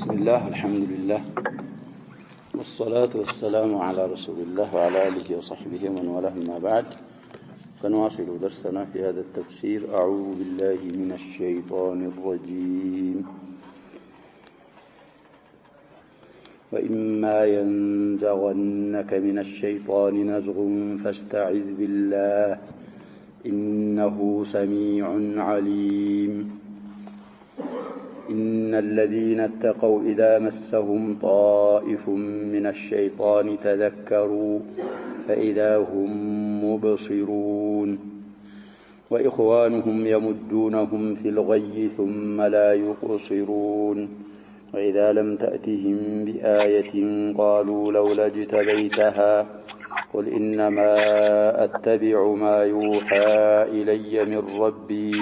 بسم الله الحمد لله والصلاة والسلام على رسول الله وعلى آله وصحبه ومن والاه ما بعد فنواصل درسنا في هذا التفسير. أعوذ بالله من الشيطان الرجيم. وإما ينزغنك من الشيطان نزغ فاستعذ بالله إنه سميع عليم. إن الذين اتقوا إذا مسهم طائف من الشيطان تذكروا فإذا هم مبصرون وإخوانهم يمدونهم في الغي ثم لا يقصرون وإذا لم تأتهم بآية قالوا لولا اجتبيتها قل إنما أتبع ما يوحى إلي من ربي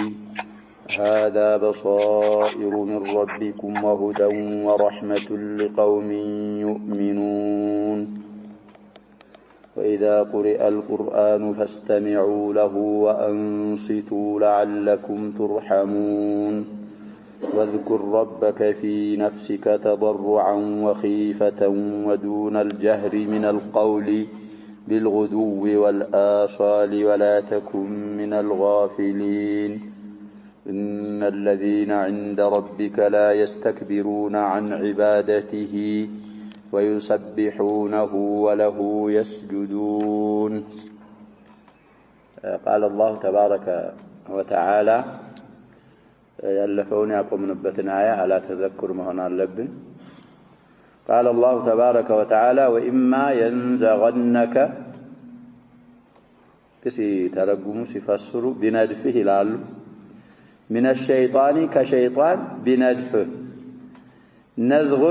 هذا بصائر من ربكم وهدى ورحمة لقوم يؤمنون. وإذا قرئ القرآن فاستمعوا له وأنصتوا لعلكم ترحمون. واذكر ربك في نفسك تضرعا وخيفة ودون الجهر من القول بالغدو والآصال ولا تكن من الغافلين. إن الذين عند ربك لا يستكبرون عن عبادته ويسبحونه وله يسجدون. قال الله تبارك وتعالى يألفون يقوم نبتنا آية على تذكر مهنا اللبن. قال الله تبارك وتعالى وإما ينزغنك كسي ترجموا سفسروا بندفه لعله من الشيطان كشيطان بندفه نزغ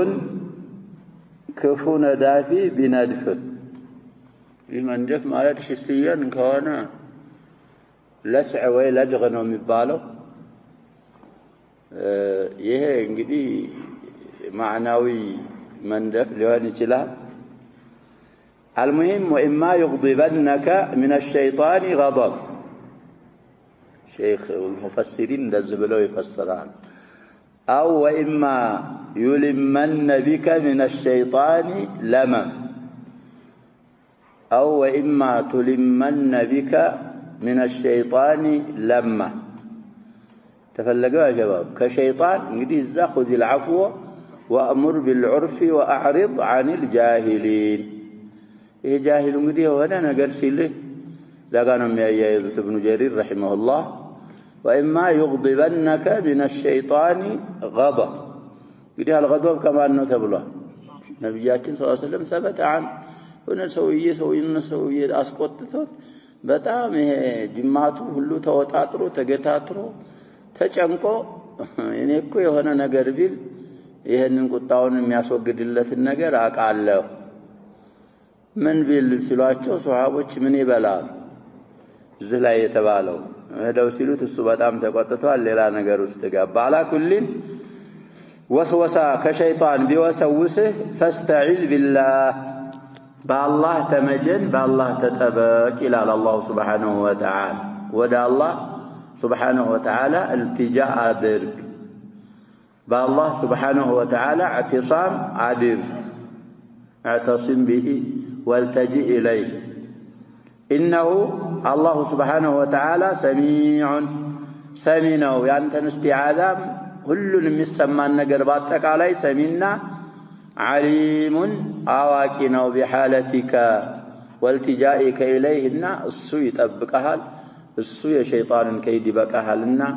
كفو ندافي بندفه لمن جف مالت حسيا كان لسع ويلدغ ነው የሚባለው ይሄ እንግዲህ ማዕናዊ መንደፍ ሊሆን ይችላል። المهم وإما يغضبنك من الشيطان غضب شيخ المفسرين لازبلوا يفسران أو وإما يلمن بك من الشيطان لما أو وإما تلمن بك من الشيطان لما تفلقوا يا شباب كشيطان نقدي خذ العفو وأمر بالعرف وأعرض عن الجاهلين. إيه جاهل نقدي وانا نقرسي له لقانهم يأيّذ ابن جرير رحمه الله وإما يغضبنك من الشيطان غضب قدي الغضب كما أنه تبلغ نبياتين صلى الله عليه وسلم ثبت عن هنا سوية أسقطت በጣም ይሄ ጅማቱ ሁሉ ተወጣጥሮ ተገታትሮ ተጨንቆ እኔ እኮ የሆነ ነገር ቢል ይሄንን ቁጣውን የሚያስወግድለትን ነገር አቃለሁ ምን ቢል ሲሏቸው ሱሐቦች ምን ይበላል እዚህ ላይ የተባለው ሄደው ሲሉት እሱ በጣም ተቆጥቷል ሌላ ነገር ውስጥ ገባ። አላ ኩሊን ወስወሳ ከሸይጣን ቢወሰውስህ ፈስተዒዝ ቢላህ በአላህ ተመጀን በአላህ ተጠበቅ ይላል አላህ ሱብሓነሁ ወተዓላ። ወደ አላህ ሱብሓነሁ ወተዓላ التجاء አድርግ በአላህ ሱብሓነሁ ወተዓላ اعتصام አድርግ اعتصم به والتجئ إليه إنه الله سبحانه وتعالى سميع سمينا يعني استعاذة كل المسمى النجر باتك عليه سمينا عليم أواكنا بحالتك والتجائك إليهن السوء تبقها السوء شيطان كيد بقها لنا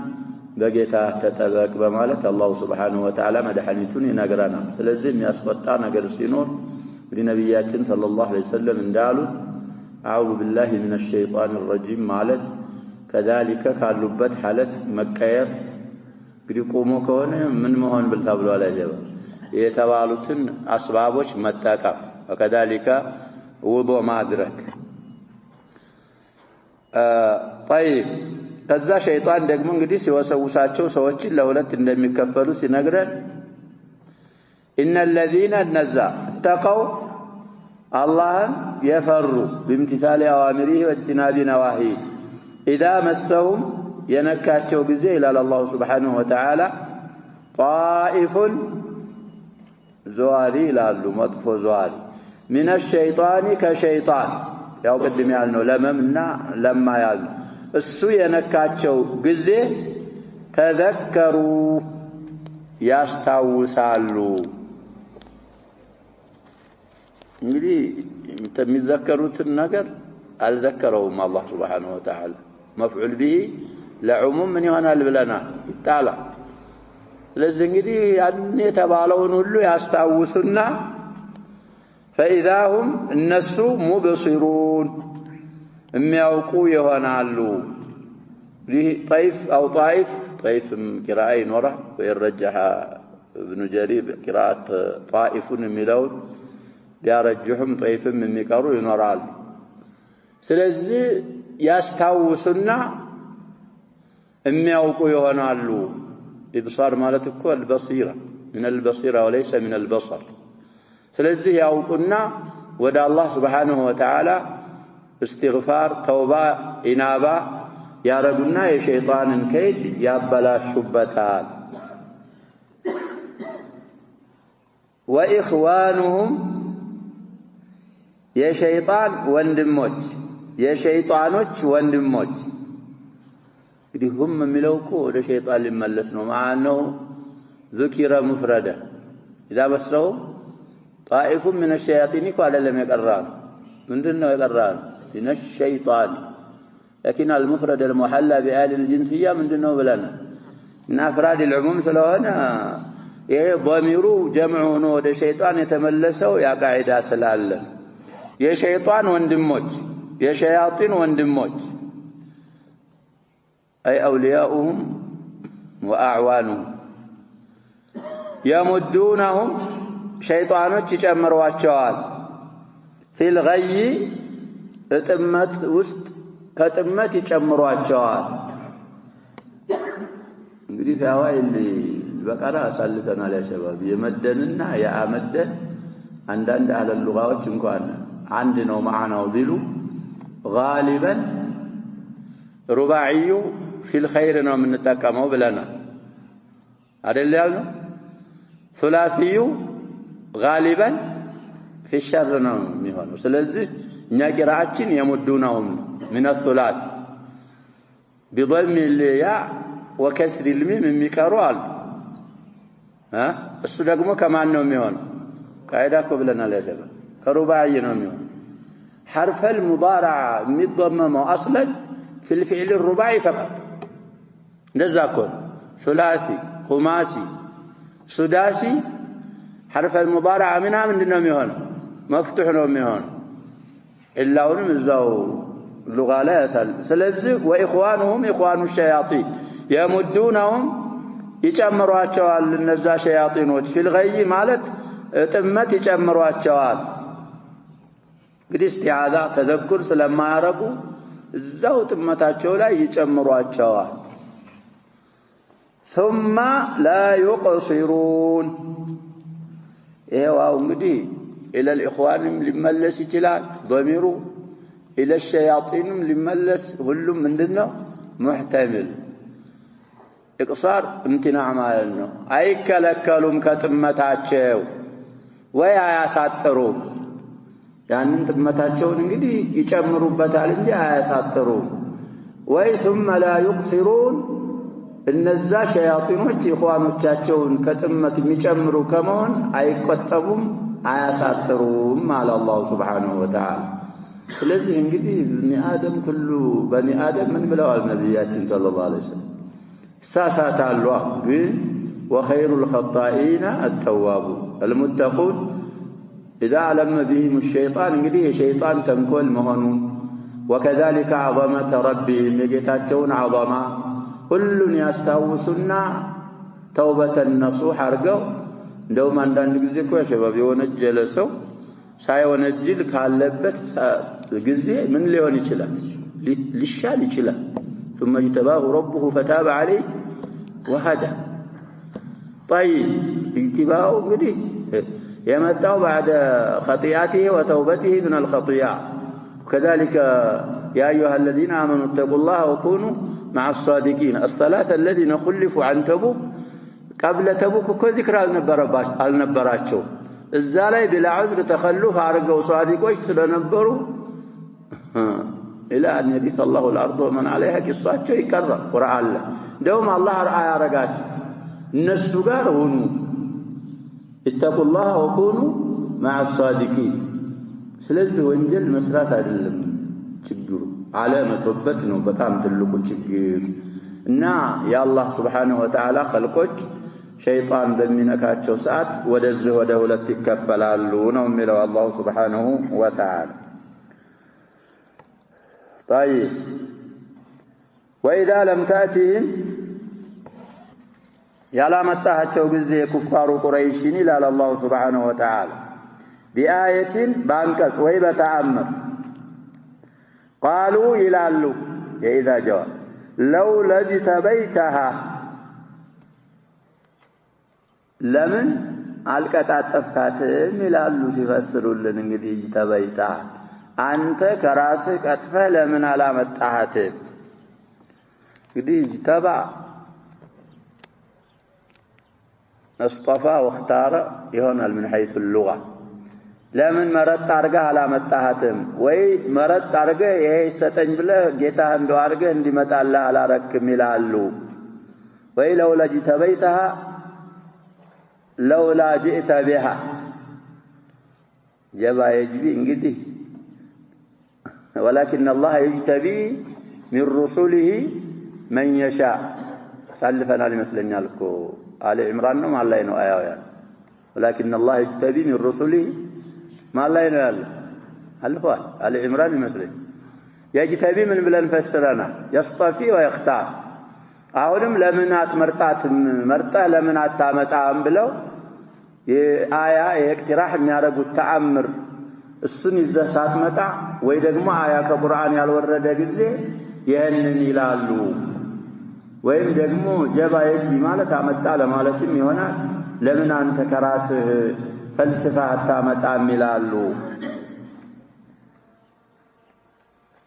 بقيته تتبق بمالة الله سبحانه وتعالى مدحنيتوني نقرنا سلزم يسقطا نقر السنور لنبياتنا صلى الله عليه وسلم اندالوا أعوذ بالله من الشيطان الرجيم مالت كذلك كاللبت حالت مكير قد يقوموا كونه من مهون بالتابلو على جبا يتوالوتن أسبابوش متاكا وكذلك وضوء ما أدرك. طيب كذا شيطان دقمون قديس وسوساتشو سوچي لولت اندمي كفلو سنقرن إن الذين النزا اتقوا الله يفروا بامتثال أوامره واجتناب نواهيه إذا مسهم ينكاتشو بزي إلى الله سبحانه وتعالى طائف ዘዋሪ ይላሉ መጥፎ ዘዋሪ من الشيطان كشيطان ያው ቅድም ያልነው ለመምና ለማ ያልነው እሱ የነካቸው ጊዜ ተዘከሩ ያስታውሳሉ እንግዲህ የሚዘከሩትን ነገር አልዘከረውም አላህ Subhanahu Wa Ta'ala مفعول به ለዑሙም ምን ይሆናል ብለና ይጣላ ስለዚህ እንግዲህ ያን የተባለውን ሁሉ ያስታውሱና فإذا هم الناس مبصرون የሚያውቁ ይሆናሉ طيف أو طائف طيف قراءة نورة ويرجح ابن جرير قراءة طائف የሚለውን ቢያረጅሁም طيفም የሚቀሩ ይኖራል ስለዚህ ያስታውሱና የሚያውቁ ይሆናሉ ኢብሳር ማለት እኮ البصيرة من البصيرة وليس من البصر ስለዚህ ያውቁና ወደ አላህ Subhanahu Wa Ta'ala استغفار توبة إنابة ያረጉና የሸይጣንን ከይድ ያበላሹበታል وإخوانهم የሸይጣን ወንድሞች የሸይጣኖች ወንድሞች እንግዲህ ሁም የሚለው እኮ ወደ ሸይጣን ሊመለስ ነው ማነው ذكر مفردا إذا بسوا طائف من الشياطين قال لم يقران من دون يقران من الشيطان لكن المفرد المحلى بآل الجنسية من دون بلنا من أفراد العموم سلونا ضميرو جمعون وده شيطان يتملسوا يا قاعدة سلال يا شيطان وندموج يا شياطين وندموج أي أولياؤهم وأعوانهم يمدونهم شيطانوች ይጨምሯቸዋል في الغي ጥመት ውስጥ ከጥመት ይጨምሯቸዋል እንግዲህ ፈዋይል በቀራ አሳልፈናል ያ ሸባብ የመደንና ያመደን አንዳንድ አለ ሉጋዎች እንኳን አንድ ነው ማዕናው ቢሉ غالبا رباعي في الخير ነው የምንጠቀመው ብለና አይደል ያለው ثلاثي غالبا في الشر ነው የሚሆነው ስለዚህ እኛ ቂራአችን የሙዱናውም من الثلاث بضم الياء وكسر الميم የሚቀሩ አሉ እሱ ደግሞ ከማን ነው የሚሆነው ቃይዳ እኮ ብለናል ያለበ ከሩባዒ ነው የሚሆነው حرف المضارع የሚضمመው اصلا في الفعل الرباعي فقط እንደዛ እኮ ثلاثي خماسي سداسي حرف المضارع منها ምንድነው የሚሆነው مفتوح ነው የሚሆነው ኢላውንም እዛው اللغة لا يسال ስለዚህ واخوانهم اخوان الشياطين يمدونهم ይጨምሯቸዋል እነዛ ሸያጢኖች في الغي ማለት ጥመት ይጨምሯቸዋል እንግዲህ እስቲዓዛ ተዘኩር ስለማያረጉ እዛው ጥመታቸው ላይ ይጨምሯቸዋል ثم لا يقصرون ايوا እንግዲህ الى الاخوان ሊመለስ ይችላል ضمير الى الشياطين ሊመለስ ሁሉም ምንድነው محتمل اقصار امتناع ማለት ነው አይከለከሉም ከጥመታቸው ወይ አያሳጥሩም ያንን ጥመታቸውን እንግዲህ ይጨምሩበታል እንጂ አያሳጥሩም ወይ ثم لا يقصرون እነዛ ሸያጢኖች ኢኽዋኖቻቸውን ከጥመት የሚጨምሩ ከመሆን አይቆጠቡም አያሳጥሩም አለ አላህ Subhanahu Wa Ta'ala ስለዚህ እንግዲህ በኒአደም ሁሉ በኒአደም ምን ብለዋል ነብያችን ሰለላሁ ዐለይሂ ወሰለም ሳሳታሉ ግን وخير الخطائين التوابون المتقون إذا علم بهم الشيطان እንግዲህ የሸይጣን ተንኮል መሆኑን وكذلك عظمة ربهم የጌታቸውን عظማ ሁሉን ያስታውሱና ተውበተን ነሱህ አርገው እንደውም አንዳንድ ጊዜ እኮ ሸባብ የወነጀለ ሰው ሳይወነጅል ካለበት ጊዜ ምን ሊሆን ይችላል ሊሻል ይችላል ثم اجتباه ربه فتاب عليه وهدى طيب اجتباه እንግዲህ የመጣው بعد خطيئته وتوبته من الخطيئات وكذلك يا ايها الذين امنوا اتقوا الله وكونوا مع الصادقين الصلاة الذين خلفوا عن تبوك قبل تبوك كل ذكر النبراቸው እዛ ላይ ቢላ ዑዝር ተኸሉፍ አድርገው ሷዲቆች ስለነበሩ ኢላ አን የሪሰ አላሁ አልአርድ ወመን ዐለይሃ ቂሷቸው ይቀራል ቁርአን ላይ። እንደውም አላህ አርአያ ያረጋቸው እነሱ ጋር ሁኑ ኢተቁላህ ወኩኑ መዐ ሷዲቂን። ስለዚህ ወንጀል መስራት አይደለም ችግሩ፣ አለመተውበት ነው በጣም ትልቁ ችግር። እና የአላህ ሱብሓነሁ ወተዓላ ኸልቆች ሸይጣን በሚነካቸው ሰዓት ወደዚህ ወደ ሁለት ይከፈላሉ ነው የሚለው አላሁ ሱብሓነሁ ወተዓላ። طيب وإذا لم تأتهم ያላመጣቸው ጊዜ ኩፋሩ ቁረይሽን ይላል አላሁ ሱብሓነሁ ወተዓላ ቢአየትን ባንቀጽ ወይ በተአምር ቃሉ ይላሉ የኢዛ ጀዋብ ለው ለጅተበይተሃ ለምን አልቀጣጠፍካትም ይላሉ ሲፈስሩልን። እንግዲህ እጅተበይተሃ አንተ ከራስህ ቀጥፈህ ለምን አላመጣሃትም? እንግዲህ እጅተባ እስጠፋ ወኽታረ ይሆናል ምን ሐይሱ ሉጋ። ለምን መረጥ አድርገህ አላመጣሃትም? ወይ መረጥ አድርገህ ይሄ ይሰጠኝ ብለህ ጌታህ እንደው አድርገህ እንዲመጣልህ አላረክም ይላሉ። ወይ ለውላ ጅተበይተሃ ለውላ ጅእተ ቢሃ ጀባ የጅቢ እንግዲህ ወላኪን አላህ የጅተቢ ሚን ሩሱሊሂ መን የሻእ አሳልፈናል ይመስለኛል እኮ አለ ዕምራን ነው ማን ላይ ነው አያው ያለ ወላኪን አላህ የጅተቢ ሚን ሩሱሊሂ ማን ላይ ነው ያለ አልፏል አለ ዕምራን ይመስለኝ። የጅተቢ ምን ብለን ፈስረና የስጠፊ ወይኽታር። አሁንም ለምን አትመርጣትም መርጠህ ለምን አታመጣም ብለው የአያ የእቅትራህ የሚያደርጉት ተአምር እሱን ይዘህ ሳትመጣ ወይ ደግሞ አያ ከቁርአን ያልወረደ ጊዜ ይህንን ይላሉ። ወይም ደግሞ ጀባ የጅቢ ማለት አመጣ ለማለትም ይሆናል። ለምን አንተ ከራስህ ፈልስፋ አታመጣም ይላሉ።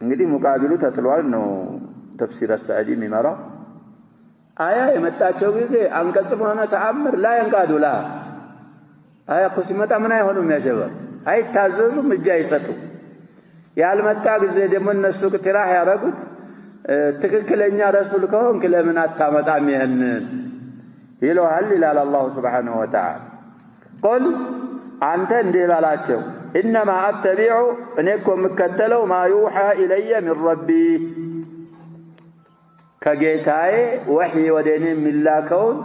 እንግዲህ ሙቃቢሉ ተጥሏል ነው ተፍሲር አስሳዒዲ የሚመራው። አያ የመጣቸው ጊዜ አንቀጽም ሆነ ተአምር ላይ እንቃዱ ላ አያ እኮ ሲመጣ ምን አይሆኑም ያጀባል አይታዘዙም እጅ አይሰጡም። ያልመጣ ጊዜ ደግሞ እነሱ ቅትራህ ያደረጉት ትክክለኛ ረሱል ከሆንክ ለምን አታመጣም ይህንን ይለዋል ይላል አላሁ ሱብሓነሁ ወተዓላ። ቁል አንተ እንዲህ በላቸው ኢነማ አተቢዑ እኔ እኮ የምከተለው ማ ዩሓ ኢለየ ሚን ረቢ ከጌታዬ ወሕይ ወደ እኔ የሚላከውን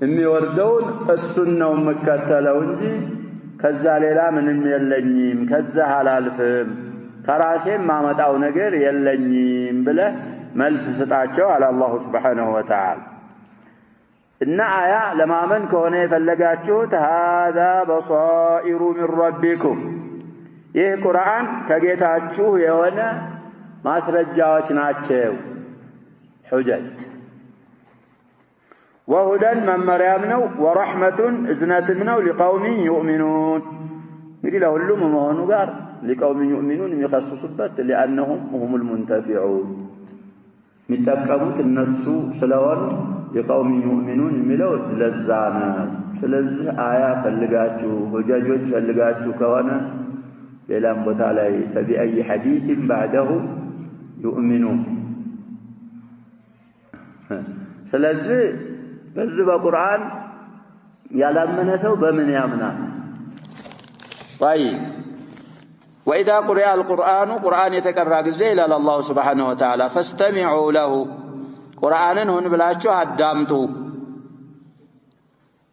የሚወርደውን እሱን ነው የምከተለው እንጂ ከዛ ሌላ ምንም የለኝም፣ ከዛ አላልፍም፣ ከራሴም ማመጣው ነገር የለኝም ብለህ መልስ ስጣቸው አለ አላሁ ሱብሓነሁ ወተዓላ። እና አያ ለማመን ከሆነ የፈለጋችሁት ሃዛ በሳኢሩ ሚን ረቢኩም ይህ ቁርአን ከጌታችሁ የሆነ ማስረጃዎች ናቸው ሑጀጅ ወሁደን መመሪያም ነው ወረሕመቱን እዝነትም ነው ሊቀውሚን ዩእሚኑን እንግዲህ ለሁሉም መሆኑ ጋር ሊቀውሚን ዩእሚኑን የሚኸስሱበት ሊአነሁም ሁሙል ሙንተፊዑን የሚጠቀሙት እነሱ ስለሆኑ ሊቀውሚን ዩእሚኑን የሚለው ለዛ ነው። ስለዚህ አያ ፈልጋችሁ ሁጃጆች ፈልጋችሁ ከሆነ ሌላም ቦታ ላይ ፈቢአይ ሐዲትን ባዕደሁ ዩእሚኑን። ስለዚህ በዚህ በቁርአን ያላመነ ሰው በምን ያምናል? طيب وإذا قرئ القرآن قرآن يتقرأ ጊዜ ይላል አላሁ ሱብሓነሁ ወተዓላ فاستمعوا له ቁርአንን ሆን ብላችሁ አዳምጡ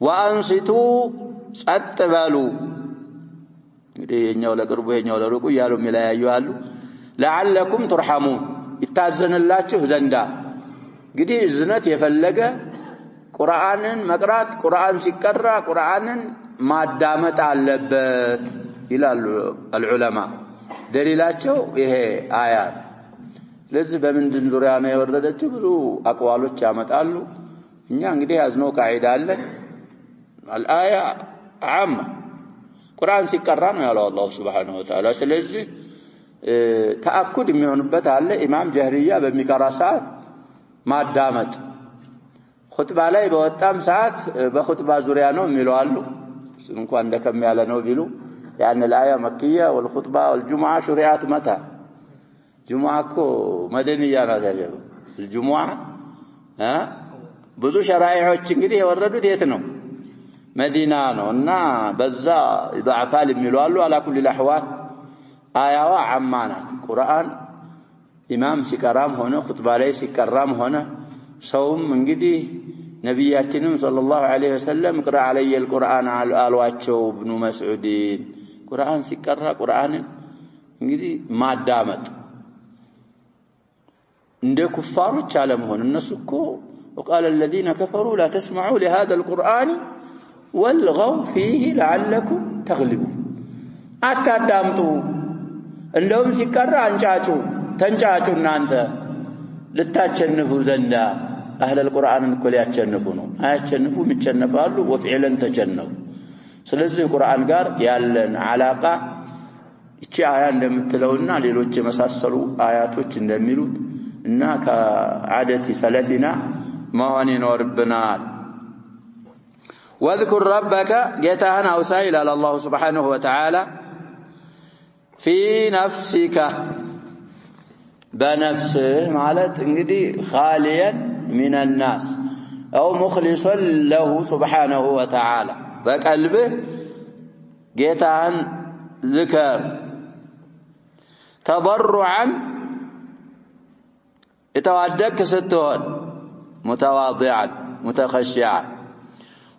وأنصتوا ጸጥ በሉ። እንግዲህ የኛው ለቅርቡ የኛው ለሩቁ እያሉ የሚለያዩ አሉ። لعلكم ترحمون ይታዘንላችሁ ዘንዳ። እንግዲህ እዝነት የፈለገ ቁርአንን መቅራት ቁርአን ሲቀራ ቁርአንን ማዳመጥ አለበት ይላሉ العلماء። ደሊላቸው ይሄ አያ። ስለዚህ በምንድን ዙሪያ ነው የወረደችው? ብዙ አቅዋሎች ያመጣሉ። እኛ እንግዲህ ያዝነው ቃዒዳ አለ አልአያ ዓም ቁርአን ሲቀራ ነው ያለው አላሁ ሱብሓነሁ ወተዓላ። ስለዚህ ተአኩድ የሚሆንበት አለ። ኢማም ጀህሪያ በሚቀራ ሰዓት ማዳመጥ ኹጥባ ላይ በወጣም ሰዓት በኹጥባ ዙሪያ ነው የሚሉ አሉ። እንኳን እንደከም ያለ ነው ቢሉ ያን الآية مكية والخطبة والجمعة شرعت متى جمعة እኮ መደንያ ናት ያጀበ الجمعة ብዙ ሸራኢዎች እንግዲህ የወረዱት የት ነው መዲና ነውና በዛ ይضعፋል የሚሉ አሉ على كل الاحوال አያዋ አማናት ቁርአን ኢማም ሲቀራም ሆነ ኹጥባ ላይ ሲቀራም ሆነ ሰውም እንግዲህ ነብያችንም ሰለላሁ ዐለይሂ ወሰለም ቅራ علي القرآن አሏቸው ኢብኑ መስዑድ ቁርአን ሲቀራ ቁርአንን እንግዲህ ማዳመጥ እንደ ኩፋሮች አለመሆን እነሱ እኮ وقال الذين كفروا لا تسمعوا لهذا القرآن والغوا فيه لعلكم تغلبون አታዳምጡ እንደውም ሲቀራ አንጫጩ ተንጫጩ እናንተ ልታቸንፉ ዘንዳ اهل القرآن እኮ ሊያቸንፉ ነው አያቸንፉም ይቸነፋሉ ወፍዕለን ተቸነፉ ስለዚህ ቁርአን ጋር ያለን አላቃ እቺ አያ እንደምትለውና ሌሎች የመሳሰሉ አያቶች እንደሚሉት እና ከዓደቲ ሰለፊና መሆን ይኖርብናል واذكر ربك جتاهن اوصى الى الله سبحانه وتعالى في نفسك بنفسه ማለት እንግዲህ خاليا من الناس او مخلصا له سبحانه وتعالى بقلبه جتاهن ذكر تضرعا يتوادك ستون متواضعا متخشعا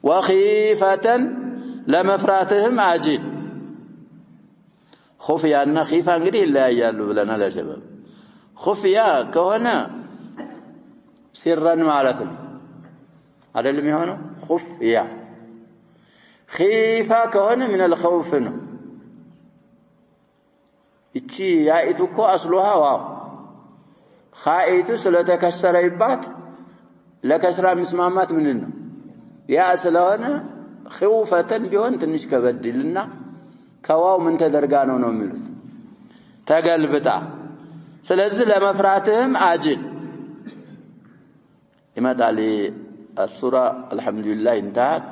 وخيفة لمفراتهم عاجل خفيا أن خيفة انقريه لا يجالوا لنا لا شباب خفيا كهنا سرا معلثم هذا اللي ميهونه خفيا خيفة كهنا من الخوف اتشي يائتكو أصلها واو خائتو سلتكسر يبات لكسر مسمامات مننا يا أسلونا خوفة بيون تنش كبدلنا كواو من تدرقانو نوميلوث تقلبتا سلزل مفراتهم عاجل إمات علي السورة الحمد لله انتهت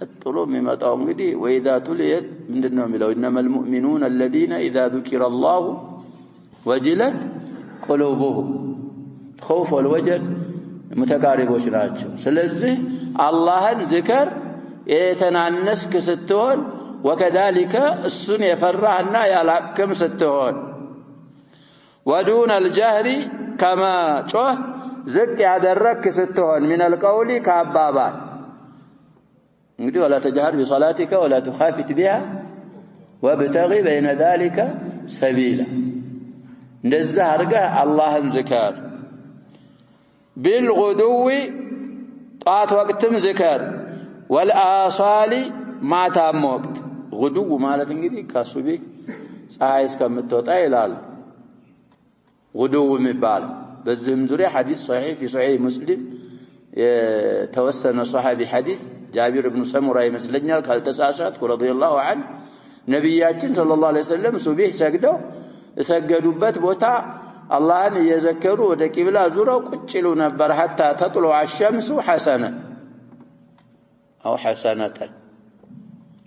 قتلوا مما تاونغدي وإذا تليت من النوميلو إنما المؤمنون الذين إذا ذكر الله وجلت قلوبهم خوف والوجل متقاربوش ናቸው ስለዚህ አላህን ذكر የተናነስክ ስትሆን وكذلك እሱን የፈራህና ያላከም ስትሆን ودون الجهر كما ጮህ ዝቅ ያደረክ ስትሆን من القول ከአባባል እንግዲህ ولا تجهر بصلاتك ولا تخافت بها وابتغي بين ذلك سبيلا እንደዛ አርገህ አላህን ذكر بالغدو طاعت وقتم ذكر والآصال ما تام وقت غدو ማለት እንግዲህ ከሱቢ ፀሐይ እስከምትወጣ ይላል غدو የሚባል በዚህም ዙሪያ ሐዲስ صحيح في صحيح مسلم የተወሰነ ሷሃቢ ሐዲስ ጃቢር ኢብኑ ሰሙራ ይመስለኛል ካልተሳሳትኩ رضي الله عنه ነብያችን ሰለላሁ ዐለይሂ ወሰለም ሱብህ ሰግደው እሰገዱበት ቦታ አላህን እየዘከሩ ወደ ቂብላ ዙረው ቁጭ ይሉ ነበር حتى تطلع الشمس حسنة أو حسنة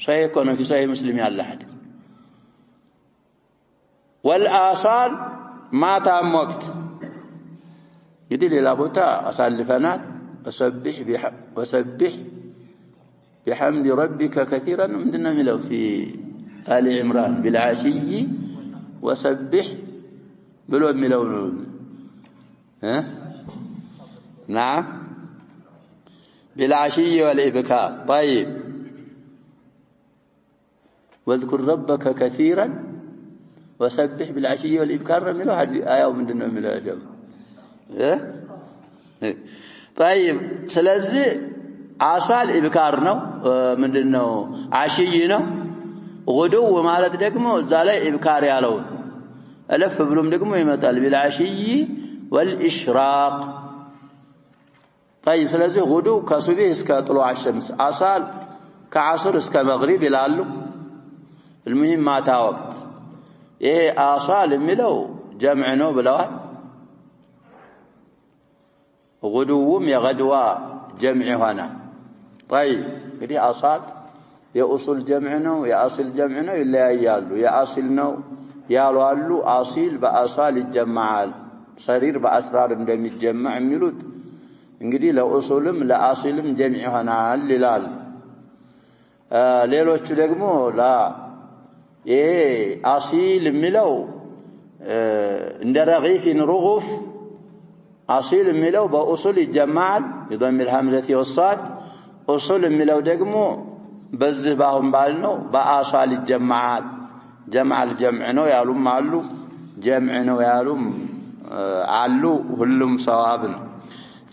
صحيح كونه في صحيح مسلم ያለ ሐዲስ والآصال ما تام وقت እንግዲህ ሌላ ቦታ አሳልፈናል وسبح بحمد ربك كثيرا ምንድነው የሚለው في آل عمران بالعشي وسبح بلو የሚለው نعم بالعشي والإبكار طيب واذكر ربك كثيرا وسبح بالعشي والإبكار የሚለው አያው ምንድነው የሚለው አጀብ طيب ስለዚህ አሳል ኢብካር ነው ምንድነው አሽይ ነው غدو ማለት ደግሞ እዛ ላይ ኢብካር ያለው ألف بلوم دقمو يمثال بالعشي والإشراق طيب سلازي غدو كسبه اسكا طلوع الشمس أصال كعصر اسكا مغرب يلالو المهم ما تا وقت إيه أصال ملو جمعنو بلوان غدوهم يغدوا جمع هنا طيب بدي أصال የኡሱል ጀምዕ ነው የአሲል ጀምዕ ነው ይለያያሉ የአሲል ነው ያሉ አሉ አሲል በአሳል ይጀማዓል ሰሪር በአስራር እንደሚጀማዕ የሚሉት እንግዲህ ለኡሱልም ለአሲልም ጀምዕ ይሆናል ይላል ሌሎቹ ደግሞ ላ ይሄ አሲል የሚለው እንደ ረጊፍን ሩጉፍ አሲል የሚለው በኡሱል ይጀማዓል بضم الهمزه والصاد ኡሱል የሚለው ደግሞ በዚህ ባሁን ባልነው በአሳል ይጀማዓል جمع الجمع ነው ያሉም አሉ جمع ነው ያሉም አሉ ሁሉም ሰዋብ ነው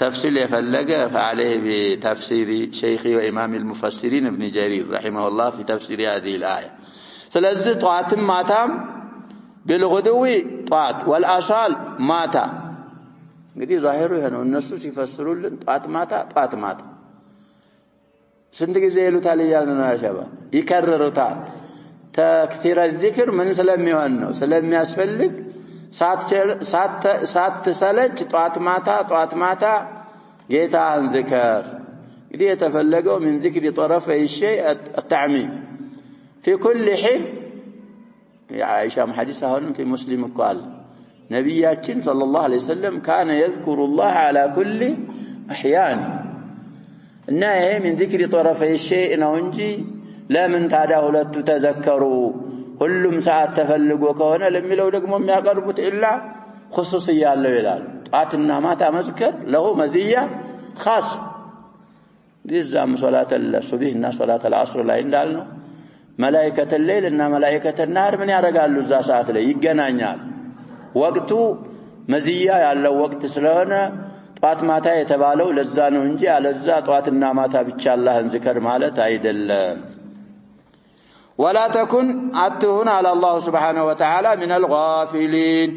تفسير يفلقه فعليه بتفسير شيخي وإمام المفسرين ابن جرير رحمه الله في تفسير هذه الآية سلزي طاعت ماتام بالغدو طاعت والأصال ماتا قدي ظاهره هنا الناس يفسرون لن طاعت ماتا سندق زيلو تالي يالنا يا شباب يكرروا تال تكثير الذكر من سلم يهنو سلم يسفلق سات تسلج طاعت ماتا جيتان ذكر قدي يتفلقوا من ذكر طرفي الشيء التعميم في كل حين يا عائشة حديثها في مسلم قال نبياتنا صلى الله عليه وسلم كان يذكر الله على كل أحيان إنها من ذكر طرفي الشيء نونجي لا من تعده لا تتذكروا كلهم ساعة تفلقوا كهنا لم يلو لكم ما قربت إلا خصوصية الليلة آتنا ما تمذكر له مزية خاص ديزام صلاة الصبح الناس صلاة العصر لا يندالنا ملائكة الليل إن ملائكة النهار من يرجع له ذا ساعة لي يجنانيال وقته مزية على وقت سلونا طات ما تا يتبالو لزانو إنجي على الزا طات النامات بتشال الله ذكر مالت عيدل ولا تكن أتهن على الله سبحانه وتعالى من الغافلين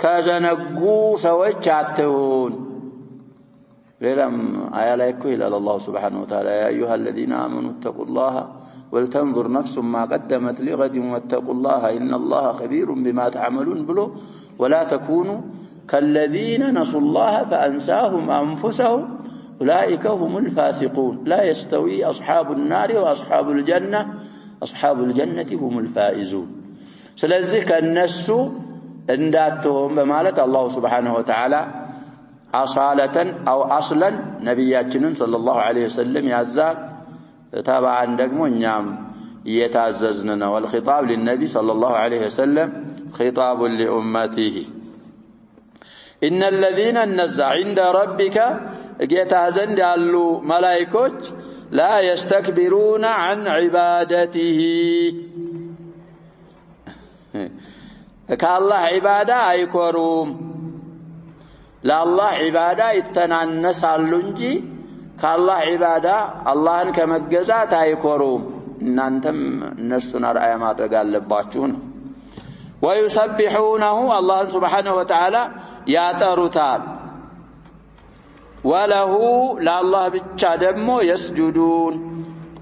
كزنقو سويت أتهن لم آية لا يكوي إلى الله سبحانه وتعالى يا أيها الذين آمنوا اتقوا الله ولتنظر نفس ما قدمت لغد واتقوا الله إن الله خبير بما تعملون بلو ولا تكونوا كالذين نسوا الله فأنساهم أنفسهم أولئك هم الفاسقون لا يستوي أصحاب النار وأصحاب الجنة أصحاب الجنة هم الفائزون سلذلك النس انداتهم بمالة الله سبحانه وتعالى أصالة أو أصلا نبياتنا صلى الله عليه وسلم يعزال تابعا دقمو نعم يتعززنا والخطاب للنبي صلى الله عليه وسلم خطاب لأمته إن الذين النزع عند ربك يتعزن دالو ملائكوች لا يستكبرون عن عبادته كالله عبادة أيكوروم لا الله عبادة يتنانسالو እንጂ كالله عبادة الله كمجزات أيكوروم እናንተም እነሱን አርአያ ማድረግ አለባችሁ ነው ويسبحونه الله سبحانه وتعالى ያጠሩታል وله لله ብቻ ደግሞ يسجدون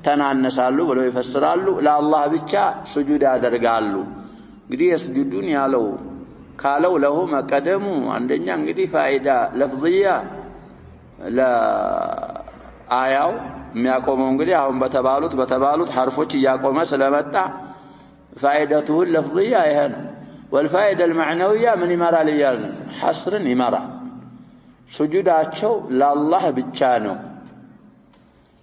ተናነሳሉ ብለው ይፈስራሉ ለአላህ ብቻ ስጁድ ያደርጋሉ እንግዲህ يسجدون ያለው ካለው له መቀደሙ አንደኛ እንግዲህ ፋይዳ ለፍዚያ ለአያው የሚያቆመው እንግዲህ አሁን በተባሉት حرፎች ያቆመ ስለመጣ فائدته اللفظيه ይሄ ነው والفائده المعنويه من يمرال يال حصر يمرا سجوداቸው ለአላህ ብቻ ነው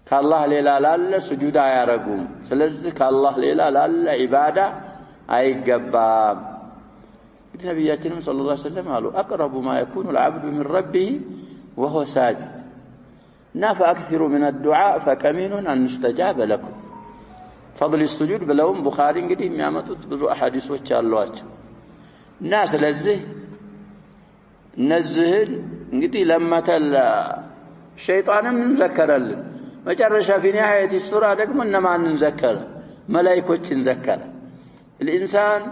ከአላህ ሌላ ላለ ስጁድ አያረጉም ስለዚህ ከአላህ ሌላ ላለ ኢባዳ አይገባም ነብያችን ሰለላሁ ዐለይሂ ወሰለም አሉ اقرب ما يكون العبد من ربه وهو ساجد فاكثروا من الدعاء فكمين ان يستجاب لكم فضل السجود بلوم بخاري እንግዲህ የሚያመጡት ብዙ አሐዲሶች አሏቸው እና ስለዚህ እነዚህን እንግዲህ ለመተል ሸይጣንን እንዘከራለን መጨረሻ في نهايه السوره ደግሞ እነማንን ዘከረ መላእክቶችን ዘከረ الانسان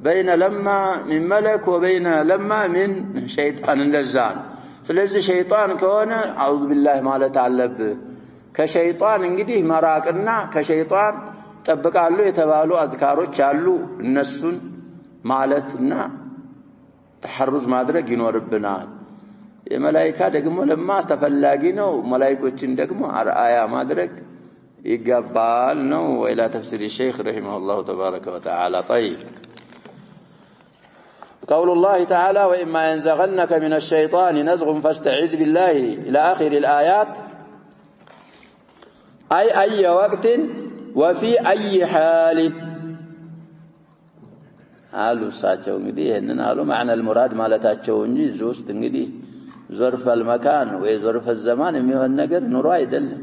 بين لما من ملك وبين لما من شيطان እንደዛን ስለዚህ ሸይጣን ከሆነ አዑዙ ቢላህ ማለት አለብህ ከሸይጣን እንግዲህ መራቅና ከሸይጣን ጠብቃሉ የተባሉ አዝካሮች አሉ እነሱን ማለትና ተሐሩዝ ማድረግ ይኖርብናል የመላእክታ ደግሞ ለማ ተፈላጊ ነው መላእክቶችን ደግሞ አርአያ ማድረግ يقبال نو وإلى تفسير الشيخ رحمه الله تبارك وتعالى. طيب قول الله تعالى وإما ينزغنك من الشيطان نزغ فاستعذ بالله إلى آخر الآيات أي وقت وفي أي حال قالوا ساتشو እንግዲህ ይሄንን አሉ معنى المراد ማለታቸው እንጂ ዙስት እንግዲህ ظرف المكان ወይ ظرف الزمان የሚሆን ነገር ኑሮ አይደለም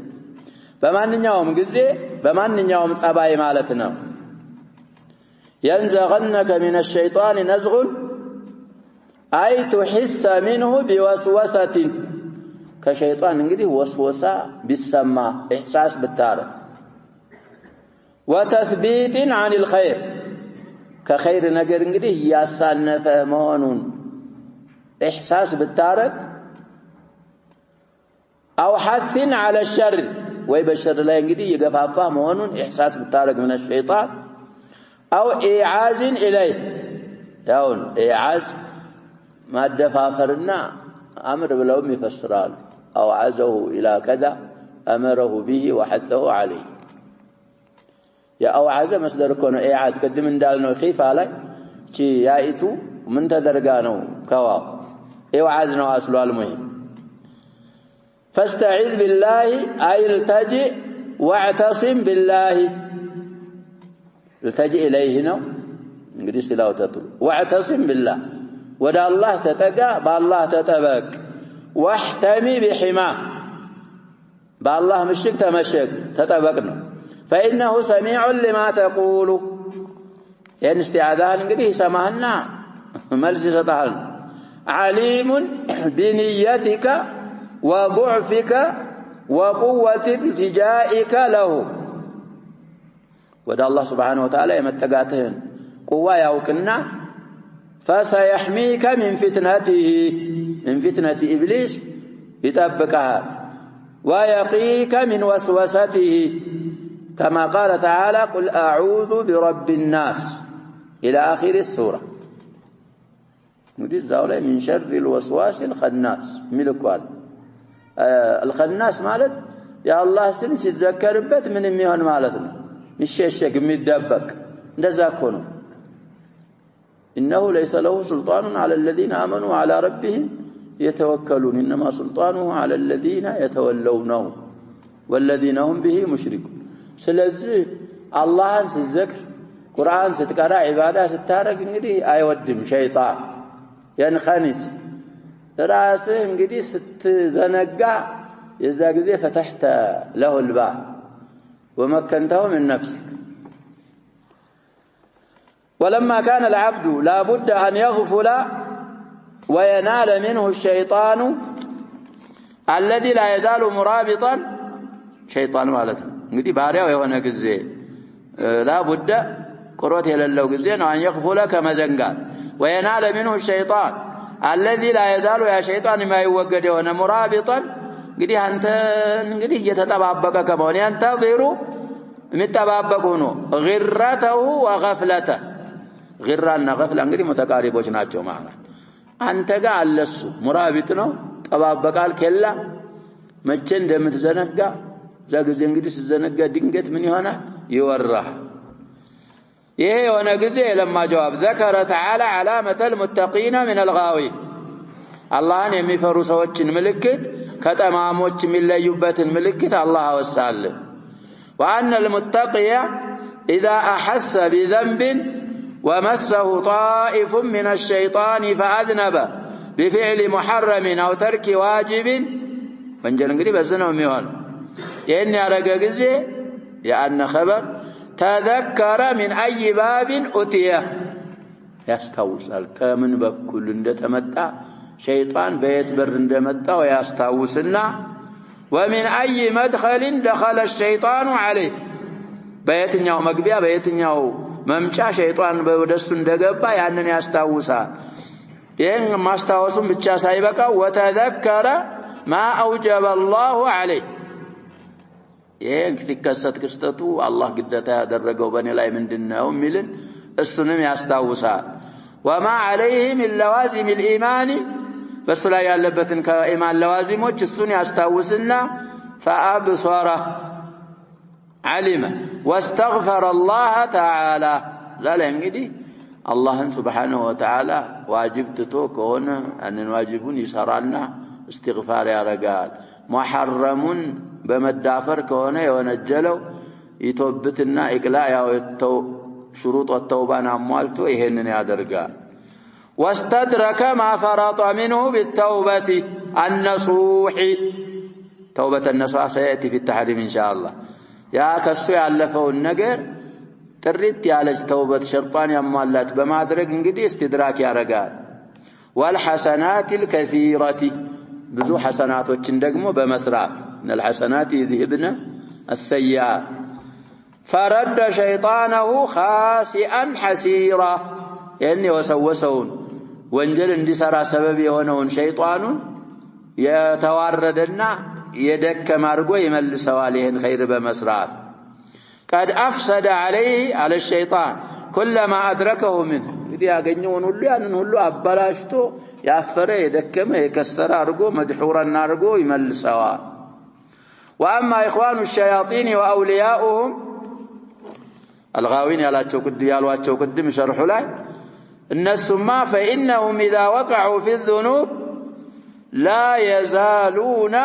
በማንኛውም ጊዜ በማንኛውም ጸባይ ማለት ነው ينزغنك من الشيطان نزغ أي تحس منه بوسوسة كشيطان እንግዲህ وسوسة ቢሰማ إحساس ብታረግ وتثبيت عن الخير كخير ነገር እንግዲህ ያሳነፈ መሆኑን إحساس بالتارك أو حث على الشر ويبشر لا ينقدي يقفافه مهون إحساس بالتارك من الشيطان أو إيعاز إليه يقول إيعاز ما الدفافرنا أمر بلهم يفسرال أو عزه إلى كذا أمره به وحثه عليه يا أو عز مصدر كونه إيعاز قدم دالنا خيف عليه شي يائتو من تدرقانو كواو إيعازنا أصله المهم فاستعذ بالله أي التجئ واعتصم بالله التجئ إليه نو نقدر سلاو تطلب واعتصم بالله ودى الله تتقى بالله تتبك واحتمي بحماه بالله مشك تمشك تتبكنا فإنه سميع لما تقول يعني استعاذان نقدر سمعنا ملسي ستحلنا عليم بنيتك وضعفك وقوة التجائك له ودى الله سبحانه وتعالى يمتقاتهن قوة يوكنا فسيحميك من فتنة إبليس يتبكها ويقيك من وسوسته كما قال تعالى قل أعوذ برب الناس إلى آخر السورة نريد زاولة من شر الوسواس الخناس ملكوال الخناس مالت يا الله سمس يتذكر بيت من ميهن مالتنا مش الشك ميدبك نزاكونه إنه ليس له سلطان على الذين آمنوا على ربهم يتوكلون إنما سلطانه على الذين يتولونه والذين هم به مشركون سلزي الله ستذكر قرآن ستقرأ عبادة ستارك انقدي أيودم شيطان ينخنس راسه انقدي ستزنقع يزاق زي فتحت له الباب ومكنته من نفسك ولما كان العبد لا بد أن يغفل وينال منه الشيطان الذي لا يزال مرابطا شيطان مالته እንግዲህ ባሪያው የሆነ ጊዜ ላቡደ قروت የሌለው ጊዜ ነው أن يغفل ከመዘንጋት وينال منه الشيطان الذي لا يزال يا شيطان ما يوجد የሆነ مرابطا እንግዲህ አንተ እንግዲህ እየተጠባበቀ ከመሆን ينتظر የሚጠባበቅ ሆኖ غرته وغفلته غራና غفله እንግዲህ መተቃሪቦች ናቸው ማለት አንተ ጋር አለሱ ሙራቢጥ ነው ጠባበቃል ከላ መቼ እንደምትዘነጋ ዛግዜ እንግዲህ ሲዘነጋ ድንገት ምን ይሆናል ይወራህ ይሄ የሆነ ጊዜ ለማ ጀዋብ ذكر تعالى علامه المتقين من الغاوين አላህን የሚፈሩ ሰዎችን ምልክት ከጠማሞች የሚለዩበትን ምልክት አላህ አወሳል وان المتقي اذا احس بذنب ومسه طائف من الشيطان فاذنب بفعل محرم او ترك واجب ወንጀል እንግዲህ በዝነው የሚሆን ይሄን ያረገ ጊዜ ያነ خبر تذكر من اي باب اتيه ያስታውሳል ከምን በኩል እንደተመጣ ሸይጣን በየት በር እንደመጣው ያስታውስና ومن اي مدخل دخل الشيطان عليه በየትኛው መግቢያ በየትኛው መምጫ ሸይጣን ወደሱ እንደገባ ያንን ያስታውሳል ይሄን ማስታወሱን ብቻ ሳይበቃ وتذكر ما اوجب الله عليه ይሄ ሲከሰት ክስተቱ አላህ ግዴታ ያደረገው በእኔ ላይ ምንድነው ሚልን እሱንም ያስታውሳል وما عليه من لوازم الايمان በሱ ላይ ያለበትን ከኢማን ለዋዚሞች እሱን ያስታውስና فابصره علم واستغفر الله تعالى لا እንግዲህ አላህን سبحانه وتعالى ዋጅብ ትቶ ከሆነ አንን ዋጅቡን ይሰራልና استغفار ያረጋል محرሙን በመዳፈር ከሆነ የወነጀለው ይተውበትና ኢቅላ ያወጣው شروط التوبه አሟልቶ ይሄንን ያደርጋል واستدرك ما فرط منه بالتوبه النصوح توبه النصوح سياتي في التحريم ان شاء الله يا كسو ያለፈውን ነገር ጥሪት ያለች ተውበት ሸርጣን ያሟላች በማድረግ እንግዲህ استدراك ያረጋል والحسنات الكثيره ብዙ ሐሰናቶችን ደግሞ በመስራት الحسنات يذهبن السيئات فرد شيطانه خاسئا حسيرا يعني وسوسون ወንጀል እንዲሰራ ሰበብ የሆነውን ሸይጣኑን የተዋረደና የደከመ አድርጎ ይመልሰዋል ይሄን ኸይር በመስራት قد افسد على الشيطان كلما ادركه منه እንግዲህ ያገኘውን ሁሉ ያንን ሁሉ አባላሽቶ ያፈረ የደከመ የከሰረ አድርጎ መድሑራና አድርጎ ይመልሰዋል واما اخوان الشياطين واولياؤهم الغاوين ያሏቸው ቅድም ሸርሑ ላይ النسما فإنهم إذا وقعوا في الذنوب لا يزالون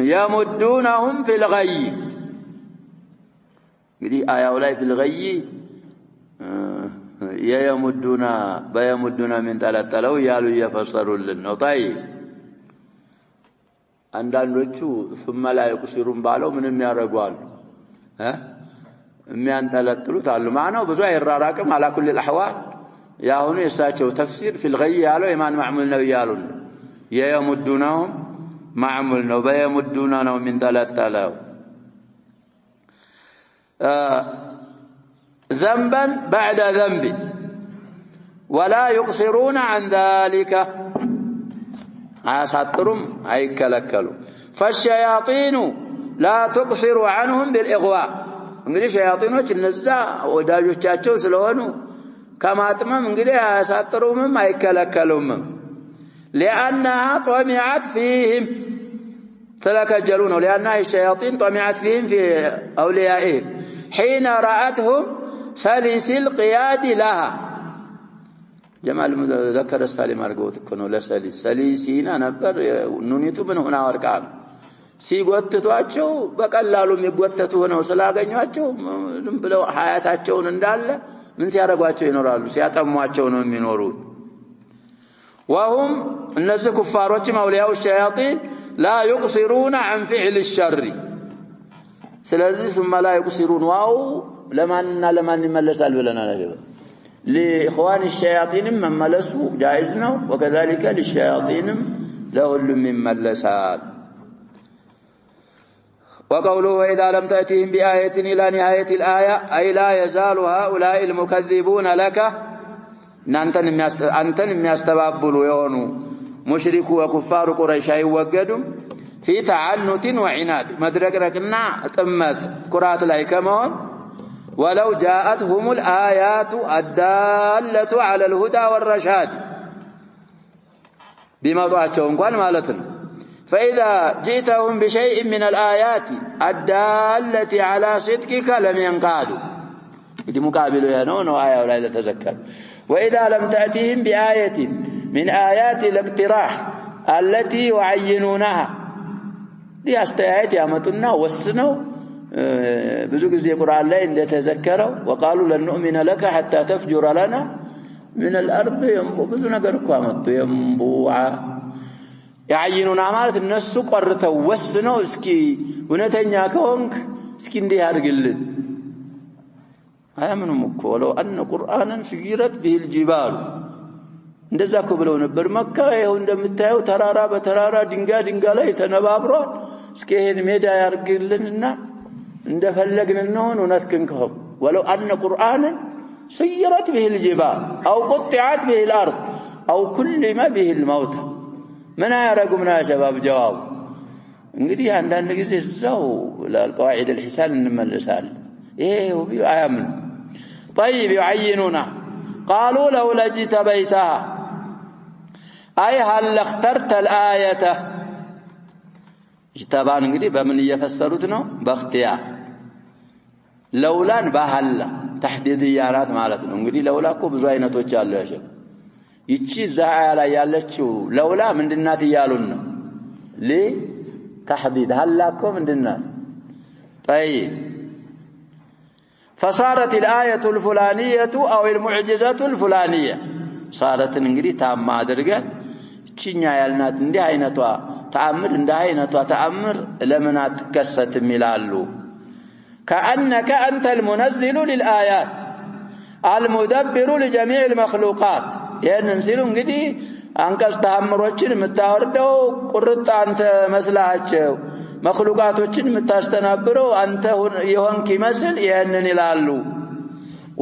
يمدونهم في الغي دي آية ولا في الغي يمدون من تلتلو يالو يفسروا لنا طيب አንዳንዶቹ ثم لا يقصرون ባለው ምንም ያረጋሉ የሚያንጠለጥሉት አሉ ማናው ብዙ አይራራቅም على كل الاحوال ያሁኑ የሳቸው ተፍሲር في الغي ያለው የማን ማዕሙል ነው ያሉን يمدونهم معمول ነው በيمدونا ነው من ተለተለው ذنبا بعد ذنب ولا يقصرون عن ذلك አያሳጥሩም አይከለከሉም فالشياطين لا تقصر عنهم بالإغواء እንግዲህ ሸያጢኖች እነዛ ወዳጆቻቸው ስለሆኑ ከማጥመም እንግዲህ አያሳጥሩም አይከለከሉም لأنها طمعت فيهم تلكجلون لأنها الشياطين طمعت فيهم في أوليائهم حين رأتهم سلسل قياد لها جمال ذكر السالم أرقوت كنوا لسلس سلسين نبر نونيتو من هنا ورقان ሲጎትቷቸው በቀላሉ የሚጎተቱ ሆነው ስላገኟቸው ዝም ብለው ሐያታቸውን እንዳለ ምን ሲያረጓቸው ይኖራሉ ሲያጠሟቸው ነው የሚኖሩት وهم እነዚህ ኩፋሮች አውሊያው ሸያጢን لا يقصرون عن فعل الشر ስለዚህ ثم لا يقصرون واو ለማን ይመለሳል ብለና ነገር لإخوان الشياطين مملسوا جائز ነው وكذلك للشياطين لهم يملسال وقوله وإذا لم تأتهم بآية إلى نهاية الآية أي لا يزال هؤلاء المكذبون لك أنتن يستبابلوا يونو مشركوا وكفار قريش يوجدوا في تعنت وعناد مدركنا تمت كرات لايكمون ولو جاءتهم الآيات الدالة على الهدى والرشاد بما ضاعتهم قال مالتنا فإذا جئتهم بشيء من الآيات الدالة على صدقك لم ينقادوا دي مقابل هنا وآية ولا تذكر وإذا لم تأتهم بآية من آيات الاقتراح التي يعينونها دي استآيات يامتنا وسنوا بزوج زي القرآن لا إن تذكروا وقالوا لن نؤمن لك حتى تفجر لنا من الأرض ينبوع بزونا قرقوا ينبوع يعينونا ማለት እነሱ ቆርተው ወስነው እስኪ እውነተኛ ከሆንክ እስኪ እንዲህ አድርግልን አያምኑም እኮ ወለው አን ቁርአንን ሲይረት ቢል ጂባል እንደዛ እኮ ብለው ነበር መካ ይሄው እንደምታየው ተራራ በተራራ ድንጋ ላይ ተነባብሯል እስኪ ይሄን ሜዳ ያርግልንና እንደፈለግን እንሆን እውነትክን ከሆነ ወለው አን ቁርአንን ሲይረት ቢል ጂባል አው قطعت به الارض او كلم به الموت من يرقمنا يا شباب جواب እንግዲህ አንዳንድ ጊዜ እዛው ለልቀዋዒድ الحسان እንመለሳል ايه وبيعمل طيب يعينونا قالوا لو لجت بيتها اي هل اخترت الايه اجتبان እንግዲህ በምን እየፈሰሩት ነው በእክቲያር ለውላን ባህላ ተህዲድያናት ማለት ነው እንግዲህ ለውላ እኮ ብዙ አይነቶች አሉ ያሸ ይቺ ዛያ ላይ ያለችው ለውላ ምንድናት ይያሉን ነው لتحديد هلاكو ምንድናት طيب فصارت الآية الفلانية أو المعجزة الفلانية صارت እንግዲህ ታማ አድርገን እቺኛ ያልናት እንዲህ አይነቷ ተአምር እንዲህ አይነቷ ተአምር ለምን አትከሰትም ይላሉ كأنك أنت المنزل للآيات المدبر لجميع المخلوقات ይሄንን ሲሉ እንግዲህ አንቀጽ ተአምሮችን የምታወርደው ቁርጥ አንተ መስላቸው መخلوقاتዎችን የምታስተናብረው አንተ ይሆንክ ይመስል ይሄንን ይላሉ